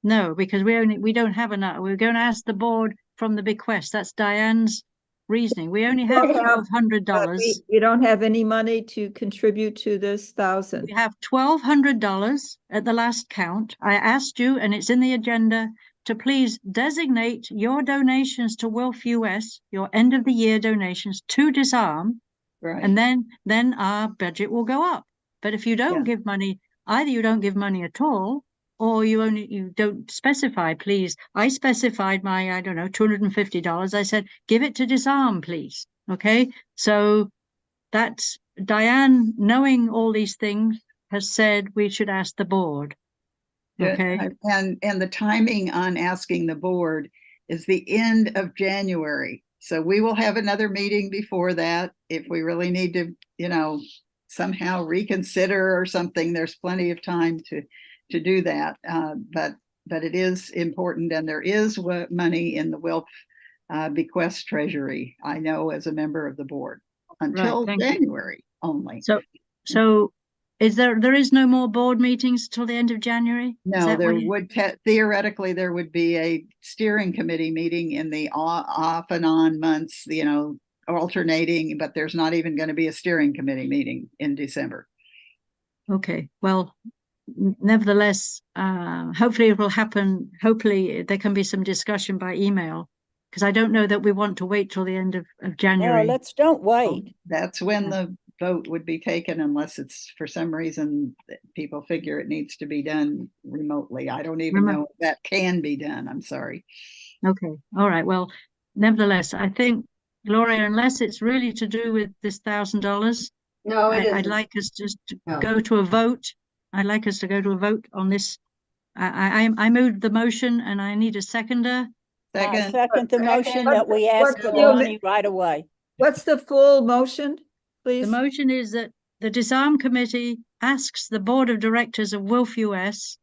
No, because we don't have enough. We're going to ask the board from the bequest. That's Diane's reasoning. We only have $1,200. We don't have any money to contribute to this $1,000. We have $1,200 at the last count. I asked you, and it's in the agenda, to please designate your donations to WILPF US, your end of the year donations, to Disarm, right. And then our budget will go up. But if you don't give money, either you don't give money at all, or you don't specify, please. I specified my, I don't know, $250. I said, give it to Disarm, please. Okay. So that's Diane, knowing all these things, has said we should ask the board. Okay. And the timing on asking the board is the end of January. So we will have another meeting before that. If we really need to, somehow reconsider or something, there's plenty of time to do that. But it is important, and there is money in the WILPF bequest treasury, I know, as a member of the board, until January only. So there is no more board meetings till the end of January? No, there would theoretically there would be a steering committee meeting in the off and on months, alternating, but there's not even going to be a steering committee meeting in December. Okay, well, nevertheless, hopefully it will happen. Hopefully there can be some discussion by email, because I don't know that we want to wait till the end of January. No, don't wait. That's when the vote would be taken, unless it's for some reason people figure it needs to be done remotely. I don't even know if that can be done. I'm sorry. Okay, all right. Well, nevertheless, I think, Gloria, unless it's really to do with this $1,000, no, I'd like us just to go to a vote. I'd like us to go to a vote on this. I moved the motion, and I need a seconder. Second the motion that we ask for the money right away. What's the full motion, please? The motion is that the Disarm Committee asks the Board of Directors of WILPF US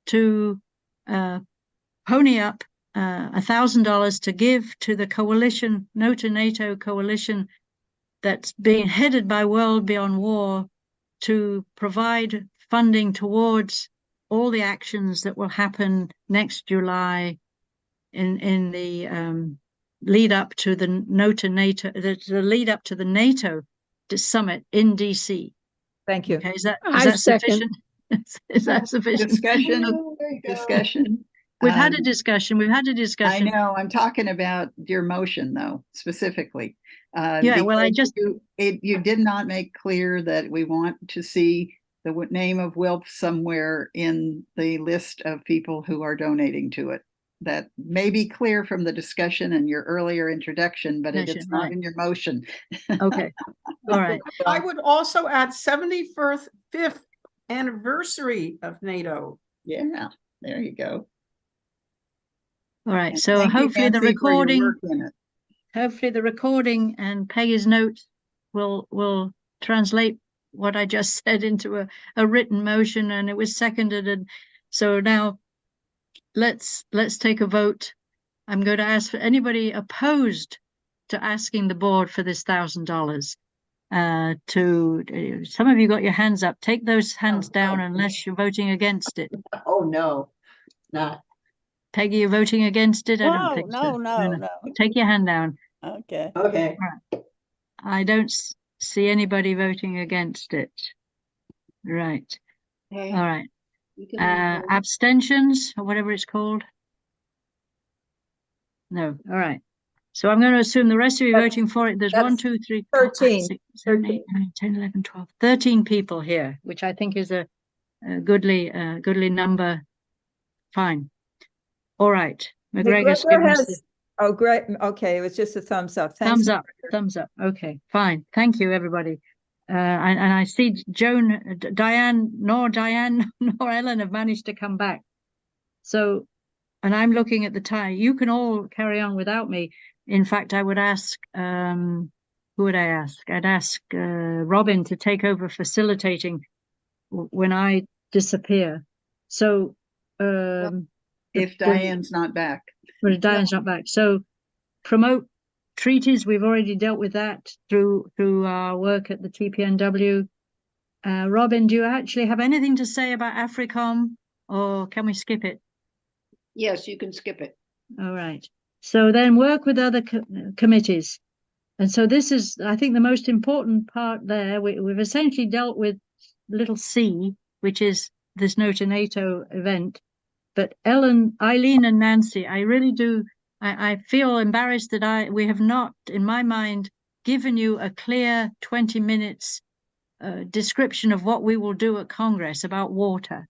to pony up $1,000 to give to the coalition, No to NATO coalition, that's being headed by World Beyond War, to provide funding towards all the actions that will happen next July in the lead up to the No to NATO, the lead up to the NATO summit in DC. Thank you. Okay, is that sufficient? Is that sufficient? Discussion. We've had a discussion. I know. I'm talking about your motion, though, specifically. Yeah. Well, you did not make clear that we want to see the name of WILPF somewhere in the list of people who are donating to it. That may be clear from the discussion and your earlier introduction, but it's not in your motion. Okay. All right. I would also add 75th anniversary of NATO. Yeah, there you go. All right. So hopefully the recording and Peggy's note will translate what I just said into a written motion, and it was seconded. And so now let's take a vote. I'm going to ask for anybody opposed to asking the board for this $1,000. Some of you got your hands up. Take those hands down unless you're voting against it. Oh no, not. Peggy, you're voting against it? I don't think so. No. Take your hand down. Okay. Okay. Right. I don't see anybody voting against it. Right. Okay. All right. Abstentions, or whatever it's called? No. All right. So I'm going to assume the rest of you voting for it. There's 1, 2, 3, 4, 5, 6, 7, 8, 9, 10, 11, 12, 13 people here, which I think is a goodly number. Fine. All right. McGregor's given us oh, great. Okay. It was just a thumbs up. Thanks. Thumbs up. Okay, fine. Thank you, everybody. And I see Diane nor Ellen have managed to come back. So, and I'm looking at the time. You can all carry on without me. In fact, I would ask, who would I ask? I'd ask Robin to take over facilitating when I disappear. So, if Diane's not back. Well, Diane's not back. So promote treaties. We've already dealt with that through our work at the TPNW. Robin, do you actually have anything to say about AFRICOM, or can we skip it? Yes, you can skip it. All right. So then work with other committees. And so this is, I think, the most important part there. We've essentially dealt with little c, which is this No to NATO event. But Ellen, Eileen, and Nancy, I really do, I feel embarrassed that we have not, in my mind, given you a clear 20 minutes description of what we will do at Congress about water.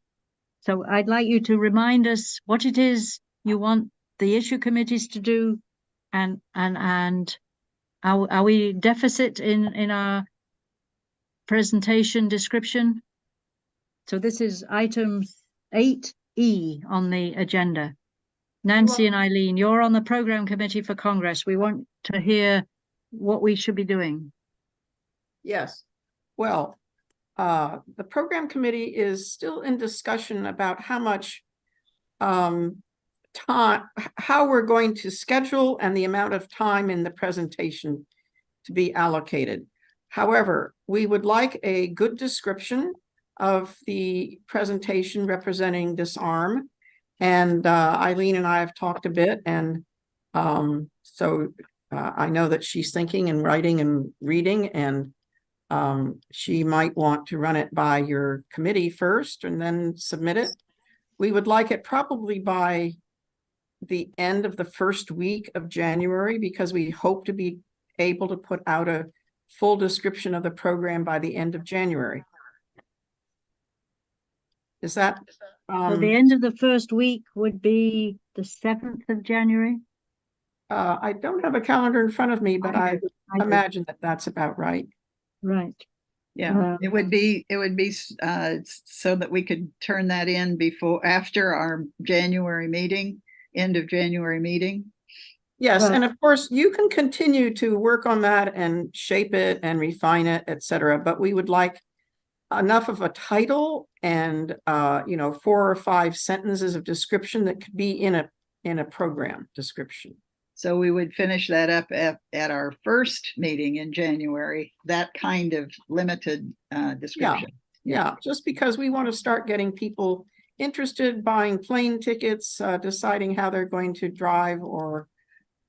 So I'd like you to remind us what it is you want the issue committees to do, and are we deficit in our presentation description? So this is item 8E on the agenda. Nancy and Eileen, you're on the program committee for Congress. We want to hear what we should be doing. Yes. Well, the program committee is still in discussion about how much time, how we're going to schedule and the amount of time in the presentation to be allocated. However, we would like a good description of the presentation representing Disarm. And Eileen and I have talked a bit, and so I know that she's thinking and writing and reading, and she might want to run it by your committee first and then submit it. We would like it probably by the end of the first week of January, because we hope to be able to put out a full description of the program by the end of January. Is that? So the end of the first week would be the 7th of January? I don't have a calendar in front of me, but I imagine that that's about right. Right. Yeah, it would be so that we could turn that in after our January meeting, end of January meeting. Yes, and of course you can continue to work on that and shape it and refine it, etc. But we would like enough of a title and 4 or 5 sentences of description that could be in a program description. So we would finish that up at our first meeting in January, that kind of limited description. Yeah, just because we want to start getting people interested, buying plane tickets, deciding how they're going to drive or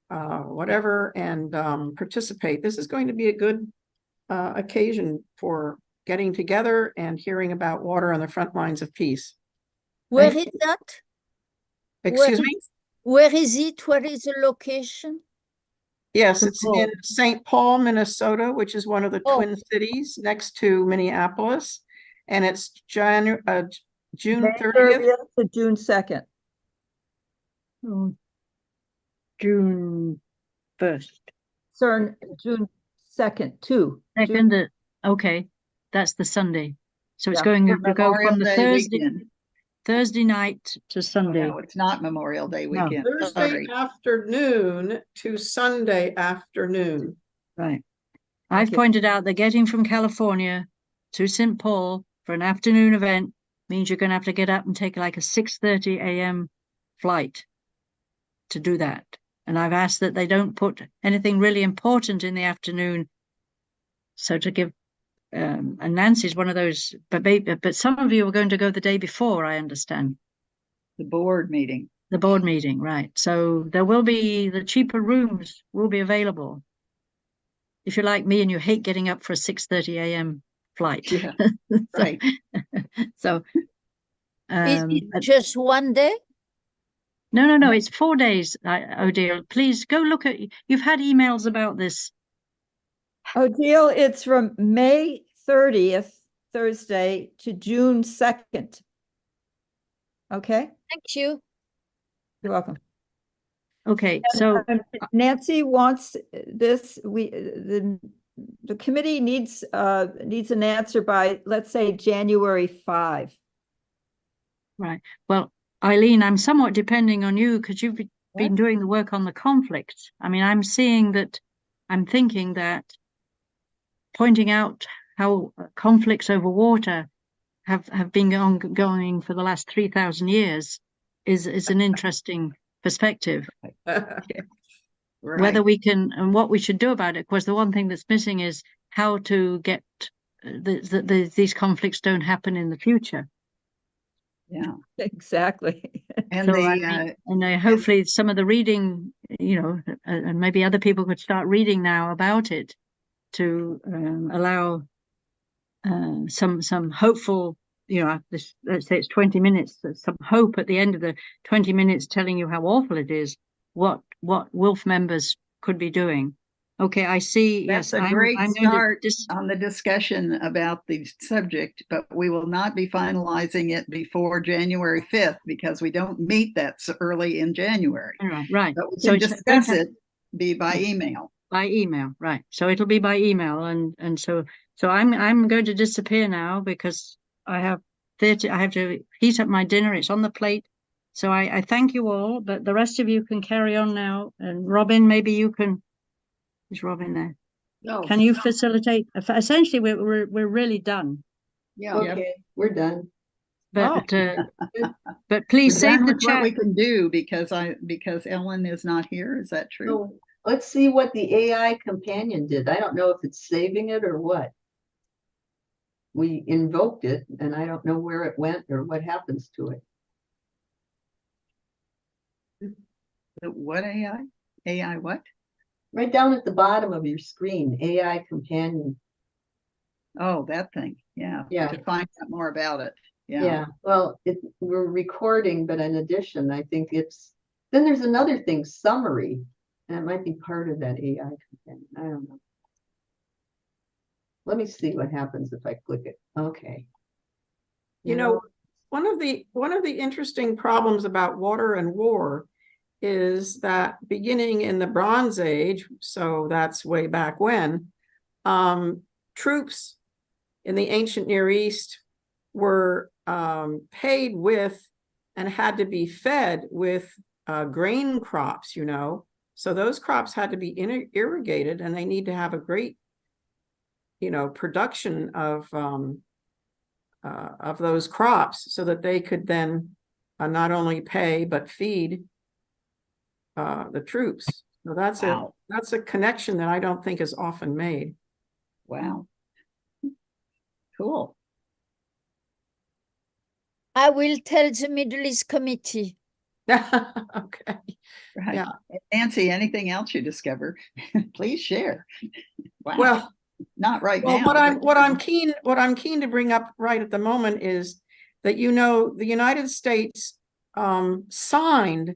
whatever, and participate. This is going to be a good occasion for getting together and hearing about water on the front lines of peace. Where is that? Excuse me? Where is it? Where is the location? Yes, it's in St. Paul, Minnesota, which is one of the Twin Cities next to Minneapolis. And it's June 30th. To June 2nd. June 1st. CERN, June 2nd, too. Second, okay, that's the Sunday. So it's going to go from the Thursday night to Sunday. No, it's not Memorial Day weekend. No. Thursday afternoon to Sunday afternoon. Right. I've pointed out that getting from California to St. Paul for an afternoon event means you're going to have to get up and take like a 6:30 a.m. flight to do that. And I've asked that they don't put anything really important in the afternoon. So to give, and Nancy's one of those, but some of you are going to go the day before, I understand. The board meeting. The board meeting, right. So there will be, the cheaper rooms will be available. If you're like me and you hate getting up for a 6:30 a.m. flight. Yeah, right. So. Is it just one day? No, it's 4 days, Odile. Please go look at, you've had emails about this. Odile, it's from May 30th, Thursday, to June 2nd. Okay? Thank you. You're welcome. Okay, so Nancy wants this, the committee needs an answer by, let's say, January 5. Right. Well, Eileen, I'm somewhat depending on you because you've been doing the work on the conflict. I mean, I'm thinking that pointing out how conflicts over water have been ongoing for the last 3,000 years is an interesting perspective. Right. Whether we can, and what we should do about it. Of course, the one thing that's missing is how to get these conflicts don't happen in the future. Yeah, exactly. And so hopefully some of the reading, and maybe other people could start reading now about it to allow some hopeful, let's say it's 20 minutes, some hope at the end of the 20 minutes telling you how awful it is, what WILPF members could be doing. Okay, I see. That's Yes, a great I'm going start to dis on the discussion about the subject, but we will not be finalizing it before January 5th because we don't meet that so early in January. all right, right. But we So can it's discuss okay. it by email. By email, right? So it'll be by email, and so I'm going to disappear now because I have theatre. I have to heat up my dinner. It's on the plate. So I thank you all, but the rest of you can carry on now. And Robin, maybe you can. Is Robin there? No, Can you facilitate? Essentially, we're really done. yeah. Okay, we're done. But We're but please save done the with what chat. we can do because Ellen is not here. Is that true? So let's see what the AI companion did. I don't know if it's saving it or what. We invoked it and I don't know where it went or what happens to it. What AI? AI what? Right down at the bottom of your screen, AI companion. Oh, that thing. Yeah. Yeah. To find out more about it. Yeah, well, we're recording, but in addition, I think then there's another thing, summary. And it might be part of that AI companion. I don't know. Let me see what happens if I click it. Okay. You know, one of the interesting problems about water and war is that beginning in the Bronze Age, so that's way back when, troops in the ancient Near East were paid with and had to be fed with grain crops, you know. So those crops had to be irrigated and they need to have a great, you know, production of those crops so that they could then not only pay but feed the troops. So that's a connection that I don't think is often made. Wow. Cool. I will tell the Middle East Committee. Okay. Right. Yeah. Nancy, anything else you discover? Please share. Wow. Well, not right well, now. what I'm keen to bring up right at the moment is that, you know, the United States signed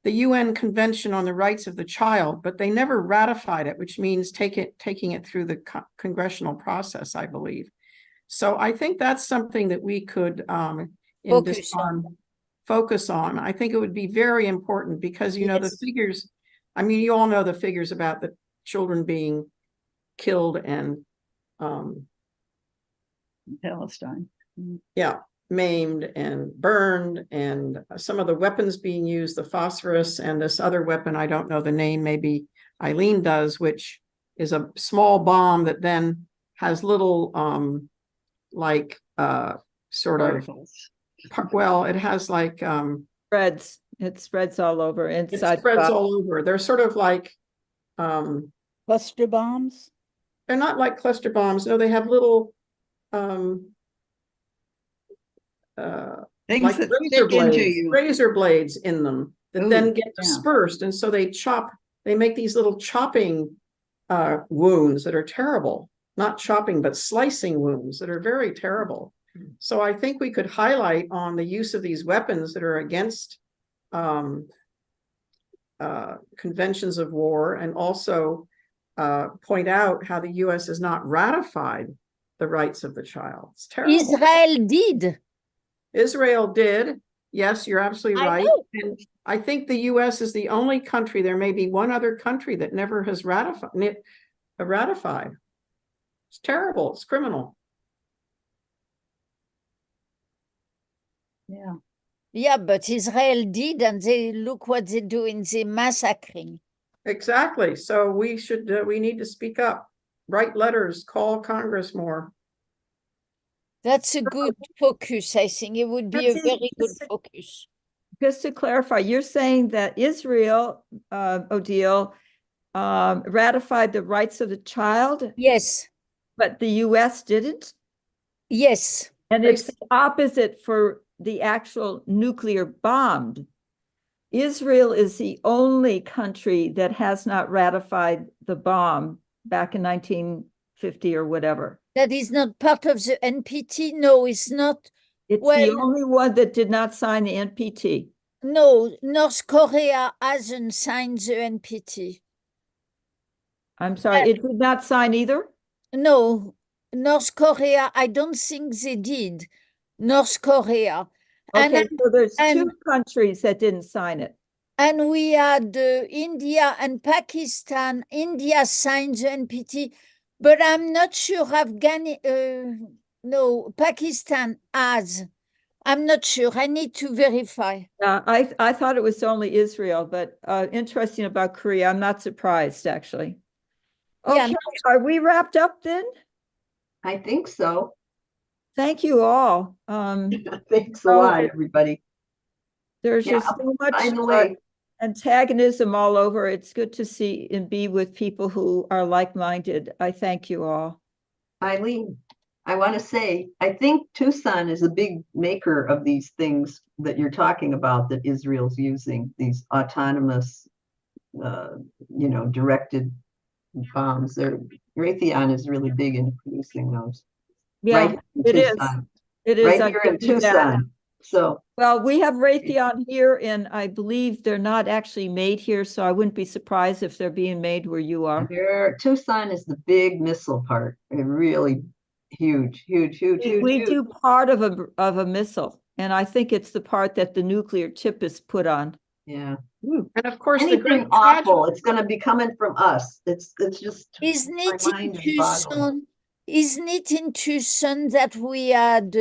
the UN Convention on the Rights of the Child, but they never ratified it, which means taking it through the congressional process, I believe. So I think that's something that we could in Disarm focus on. I think it would be very important because, you know, the figures, I mean, you all know the figures about the children being killed and Palestine. Yeah, maimed and burned, and some of the weapons being used, the phosphorus and this other weapon, I don't know the name, maybe Eileen does, which is a small bomb that then has little like sort Particles. of well, it has like It spreads all over inside. It spreads all over. They're sort of like cluster bombs. They're not like cluster bombs. No, they have little things like that razor stick into blades, you. razor blades in them that then get yeah. dispersed, and so they make these little chopping wounds that are terrible. Not chopping, but slicing wounds that are very terrible. So I think we could highlight on the use of these weapons that are against conventions of war, and also point out how the U.S. has not ratified the rights of the child. It's terrible. Israel did. Israel did. Yes, you're absolutely right. And I think the U.S. is the only country, there may be one other country that never has ratified. It's terrible. It's criminal. Yeah. Yeah, but Israel did, and they look what they're doing. They're massacring. Exactly. So we need to speak up, write letters, call Congress more. That's a good focus. I think it would be a very good focus. Just to clarify, you're saying that Israel, Odile, ratified the rights of the child? Yes. But the US didn't? Yes. And it's the opposite for the actual nuclear bomb. Israel is the only country that has not ratified the bomb back in 1950 or whatever. That is not part of the NPT. No, it's not. It's the only one that did not sign the NPT. No, North Korea hasn't signed the NPT. I'm sorry, it did not sign either? No, North Korea, I don't think they did. North Korea. And Okay, so there's and- two countries that didn't sign it. And we had India and Pakistan. India signed the NPT, but I'm not sure no, Pakistan has. I'm not sure. I need to verify. I thought it was only Israel, but interesting about Korea. I'm not surprised, actually. Yeah, Okay, are we wrapped up then? I think so. Thank you all. Thanks a Oh, lot, it- everybody. There's Yeah, just so much by the way, antagonism all over. It's good to see and be with people who are like-minded. I thank you all. Eileen, I want to say, I think Tucson is a big maker of these things that you're talking about that Israel's using, these autonomous, directed bombs. Raytheon is really big in producing those. Yeah, Right in it is. Tucson. It is. Right I here in can see that. Tucson. So, Well, we have Raytheon here, and I believe they're not actually made here, so I wouldn't be surprised if they're being made where you are. Tucson is the big missile part. A really huge, huge. We do part of a missile, and I think it's the part that the nuclear tip is put on. Yeah. And of course, the Anything great awful, it's going to be coming from us. It's just. Isn't my it in mind is boggling. Tucson? Isn't it in Tucson that we had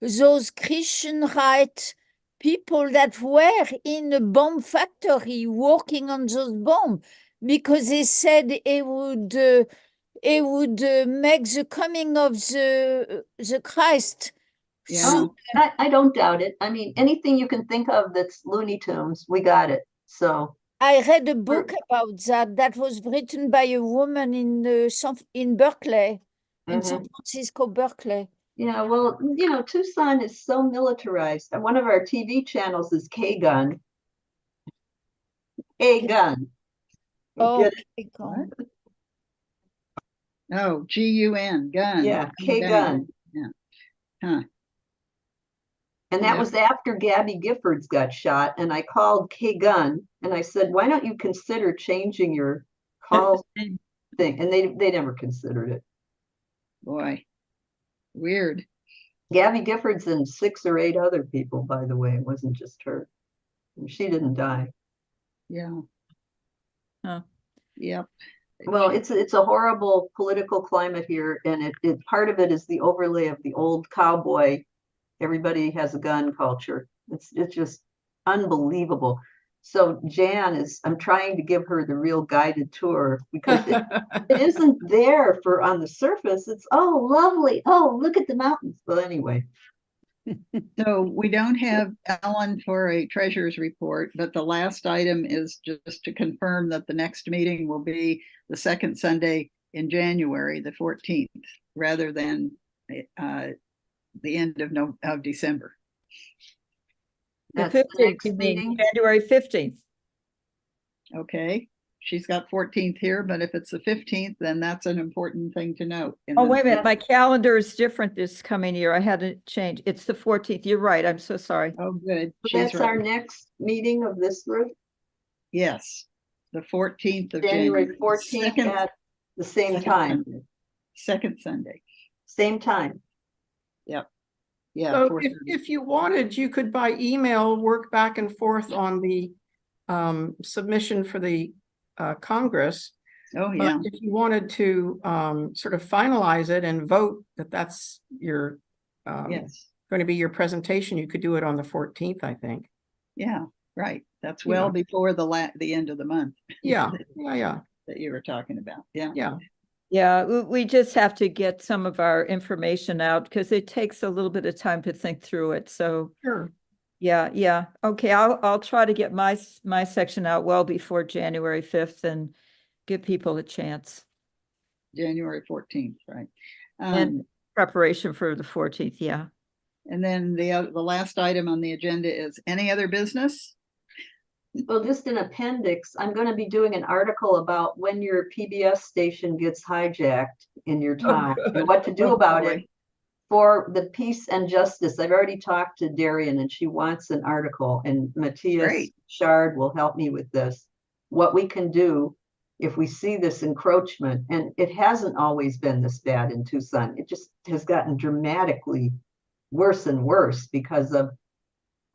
those Christian right people that were in a bomb factory working on those bombs because they said it would make the coming of the Christ. Yeah. soon. I don't doubt it. I mean, anything you can think of that's Looney Tunes, we got it. So, I read a book about that was written by a woman in Berkeley, in San mhm. Francisco, Berkeley. Yeah, well, Tucson is so militarized. And one of our TV channels is K-Gun. A-Gun. Oh, Get it? okay. Oh, G-U-N, gun. Yeah, Gun. K-Gun. Yeah. Huh. And that Yeah. was after Gabby Giffords got shot. And I called K-Gun and I said, why don't you consider changing your call thing? And they never considered it. Boy, weird. Gabby Giffords and 6 or 8 other people, by the way. It wasn't just her. And she didn't die. Yeah. Huh. Yep. Well, it's a horrible political climate here, and it part of it is the overlay of the old cowboy. Everybody has a gun culture. It's just unbelievable. So I'm trying to give her the real guided tour because it isn't there on the surface. It's, oh, lovely. Oh, look at the mountains. Well, anyway. So we don't have Ellen for a treasurer's report, but the last item is just to confirm that the next meeting will be the second Sunday in January, the 14th, rather than the end of December. The That's the 15th, next you mean, meeting? January 15th. Okay, she's got 14th here, but if it's the 15th, then that's an important thing to note. Oh, wait a minute, my calendar is different this coming year. I had to change. It's the 14th. You're right. I'm so sorry. Oh, good. So She's that's our right. next meeting of this group, Yes, the 14th of January January. 14th at the same time. Second Sunday. Same time. Yep. Yeah. So 4:30. if you wanted, you could by email work back and forth on the submission for the Congress. Oh, But yeah. if you wanted to sort of finalize it and vote that that's your Yes. going to be your presentation, you could do it on the 14th, I think. Yeah, right. That's You well know. before the end of the month. Yeah, yeah. That you were talking about. Yeah. Yeah. Yeah, we just have to get some of our information out because it takes a little bit of time to think through it. So Sure. yeah. Okay, I'll try to get my section out well before January 5th and give people a chance. January 14th, right? And preparation for the 14th, yeah. And then the last item on the agenda is any other business? Well, just an appendix, I'm going to be doing an article about when your PBS station gets hijacked in your town and what to do Oh, about boy. it for the peace and justice. I've already talked to Darian and she wants an article, and Matthias Great. Shard will help me with this. What we can do if we see this encroachment, and it hasn't always been this bad in Tucson, it just has gotten dramatically worse and worse because of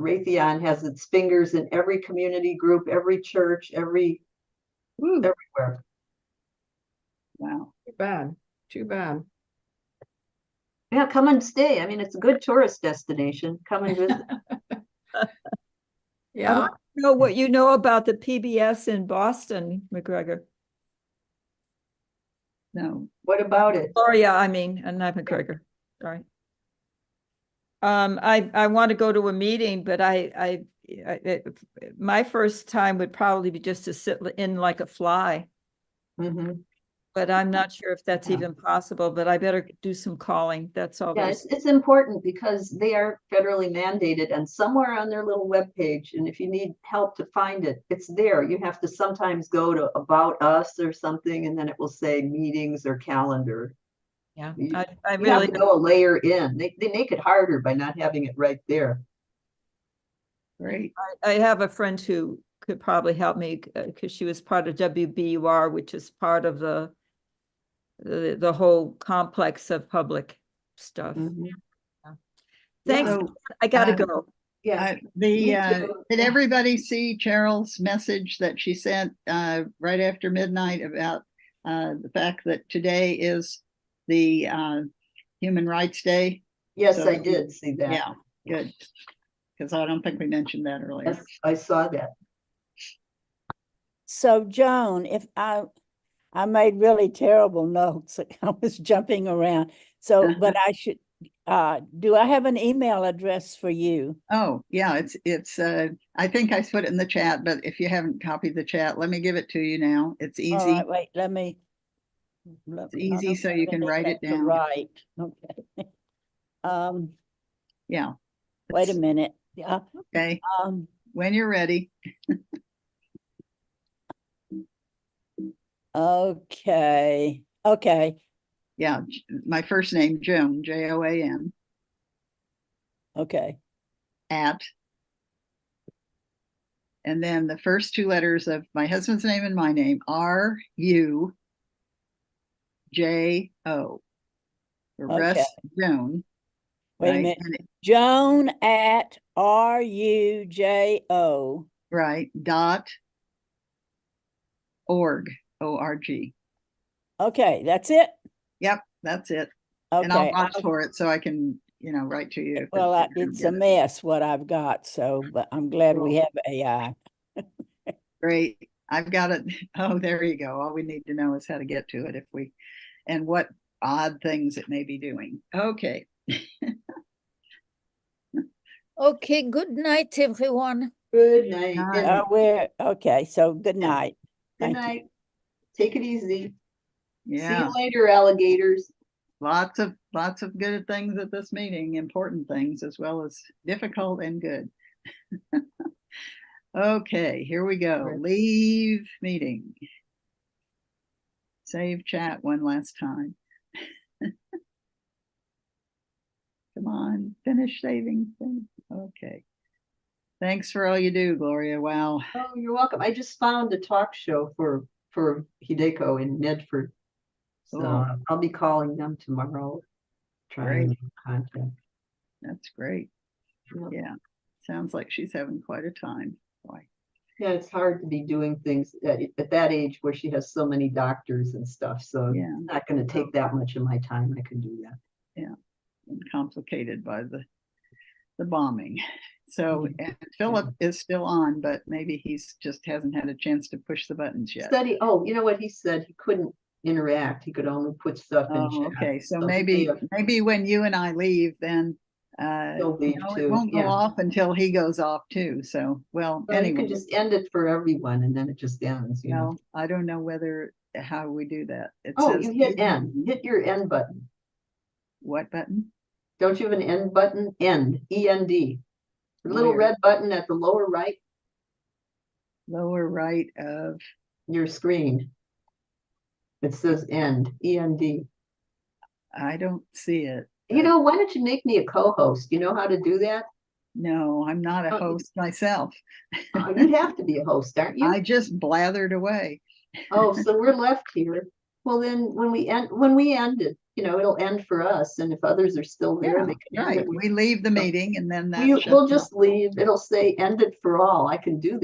Raytheon has its fingers in every community group, every church, everywhere. Wow. Too bad. Too bad. Yeah, come and stay. I mean, it's a good tourist destination. Come and visit. I Yeah. want to know what you know about the PBS in Boston, McGregor. No. What about it? Gloria, I mean, and not McGregor, sorry. I want to go to a meeting, but my first time would probably be just to sit in like a fly, Mhm. but I'm not sure if that's Yeah. even possible, but I better do some calling. That's all. Yeah, there's- it's important because they are federally mandated and somewhere on their little webpage, and if you need help to find it, it's there. You have to sometimes go to About Us or something, and then it will say meetings or calendar. Yeah, You, I you have really, to go a layer in. They make it harder by not having it right there. Great. I have a friend who could probably help me because she was part of WBUR, which is part of the whole complex of public stuff. Mhm. Thanks. So, I gotta um, go. Yeah. The Me too. did everybody see Cheryl's message that she sent right after midnight about the fact that today is the Human Rights Day? Yes, So- I did see that. Yeah, good. Because I don't think we mentioned that earlier. Yes, I saw that. So Joan, if I made really terrible notes, I was jumping around. So, but I should, do I have an email address for you? Oh, yeah, it's I think I put it in the chat, but if you haven't copied the chat, let me give it to you now. It's All easy. right, wait, It's easy so you can write it down. Right, okay. Yeah. Wait a minute. Yeah. Okay, when you're ready. Okay, okay, Yeah, my first name, Joan, Joan, okay. at, and then the first two letters of my husband's name and my name, RUJO. The rest, Joan. Wait a right? minute. And it- Joan at RUJO. Right, dot org, O-R-G. Okay, that's it? Yep, that's it. And I'll Okay. watch for it so I can, write to you. if Well, if you don't it's get a it. mess what I've got, so, but I'm glad we Cool. have AI. Great. I've got it. Oh, there you go. All we need to know is how to get to it and what odd things it may be doing. Okay. Okay, good night, everyone. Good night. Night. And Okay, so good night. good Thank you. night. Take it easy. See Yeah. you later, alligators. Lots of good things at this meeting, important things as well as difficult and good. Okay, here we go. Right. Leave meeting. Save chat one last time. Come on, finish saving thing. Okay. Thanks for all you do, Gloria. Wow. Oh, you're welcome. I just found a talk show for Hideko in Medford. So Cool. I'll be calling them tomorrow. Trying to contact. That's great. Yeah. Sounds like she's having quite a time. Boy. Yeah, it's hard to be doing things at that age where she has so many doctors and stuff. So Yeah. it's not going to take that much of my time. I can do that. Yeah. And complicated by the bombing. So and Philip is still on, but maybe he's just hasn't had a chance to push the buttons yet. Oh, you know what he said? He couldn't interact. He could only put stuff in Oh, chat. okay. So he maybe may have- when you and I leave, then He'll leave it too, won't go yeah. off until he goes off too. So Well, you anyway, can just end it for everyone and then it just ends, you know. well, I don't know how we do that. It Oh, says you hit end. Hit your end button. what button? Don't you have an end button? End. E-N-D. The little Where? red button at the lower right, Lower right of your screen. It says end. E-N-D. I don't see it. You know, why don't you make me a co-host? You know how to do that? No, I'm not a Oh. host myself. You'd have to be a host, aren't you? I just blathered away. Oh, so we're left here. Well, then when we end it, it'll end for us. And if others are still there, Yeah, they can end right. it. We leave the meeting and then that We'll shuts just leave. It'll say end it for all. I can do that.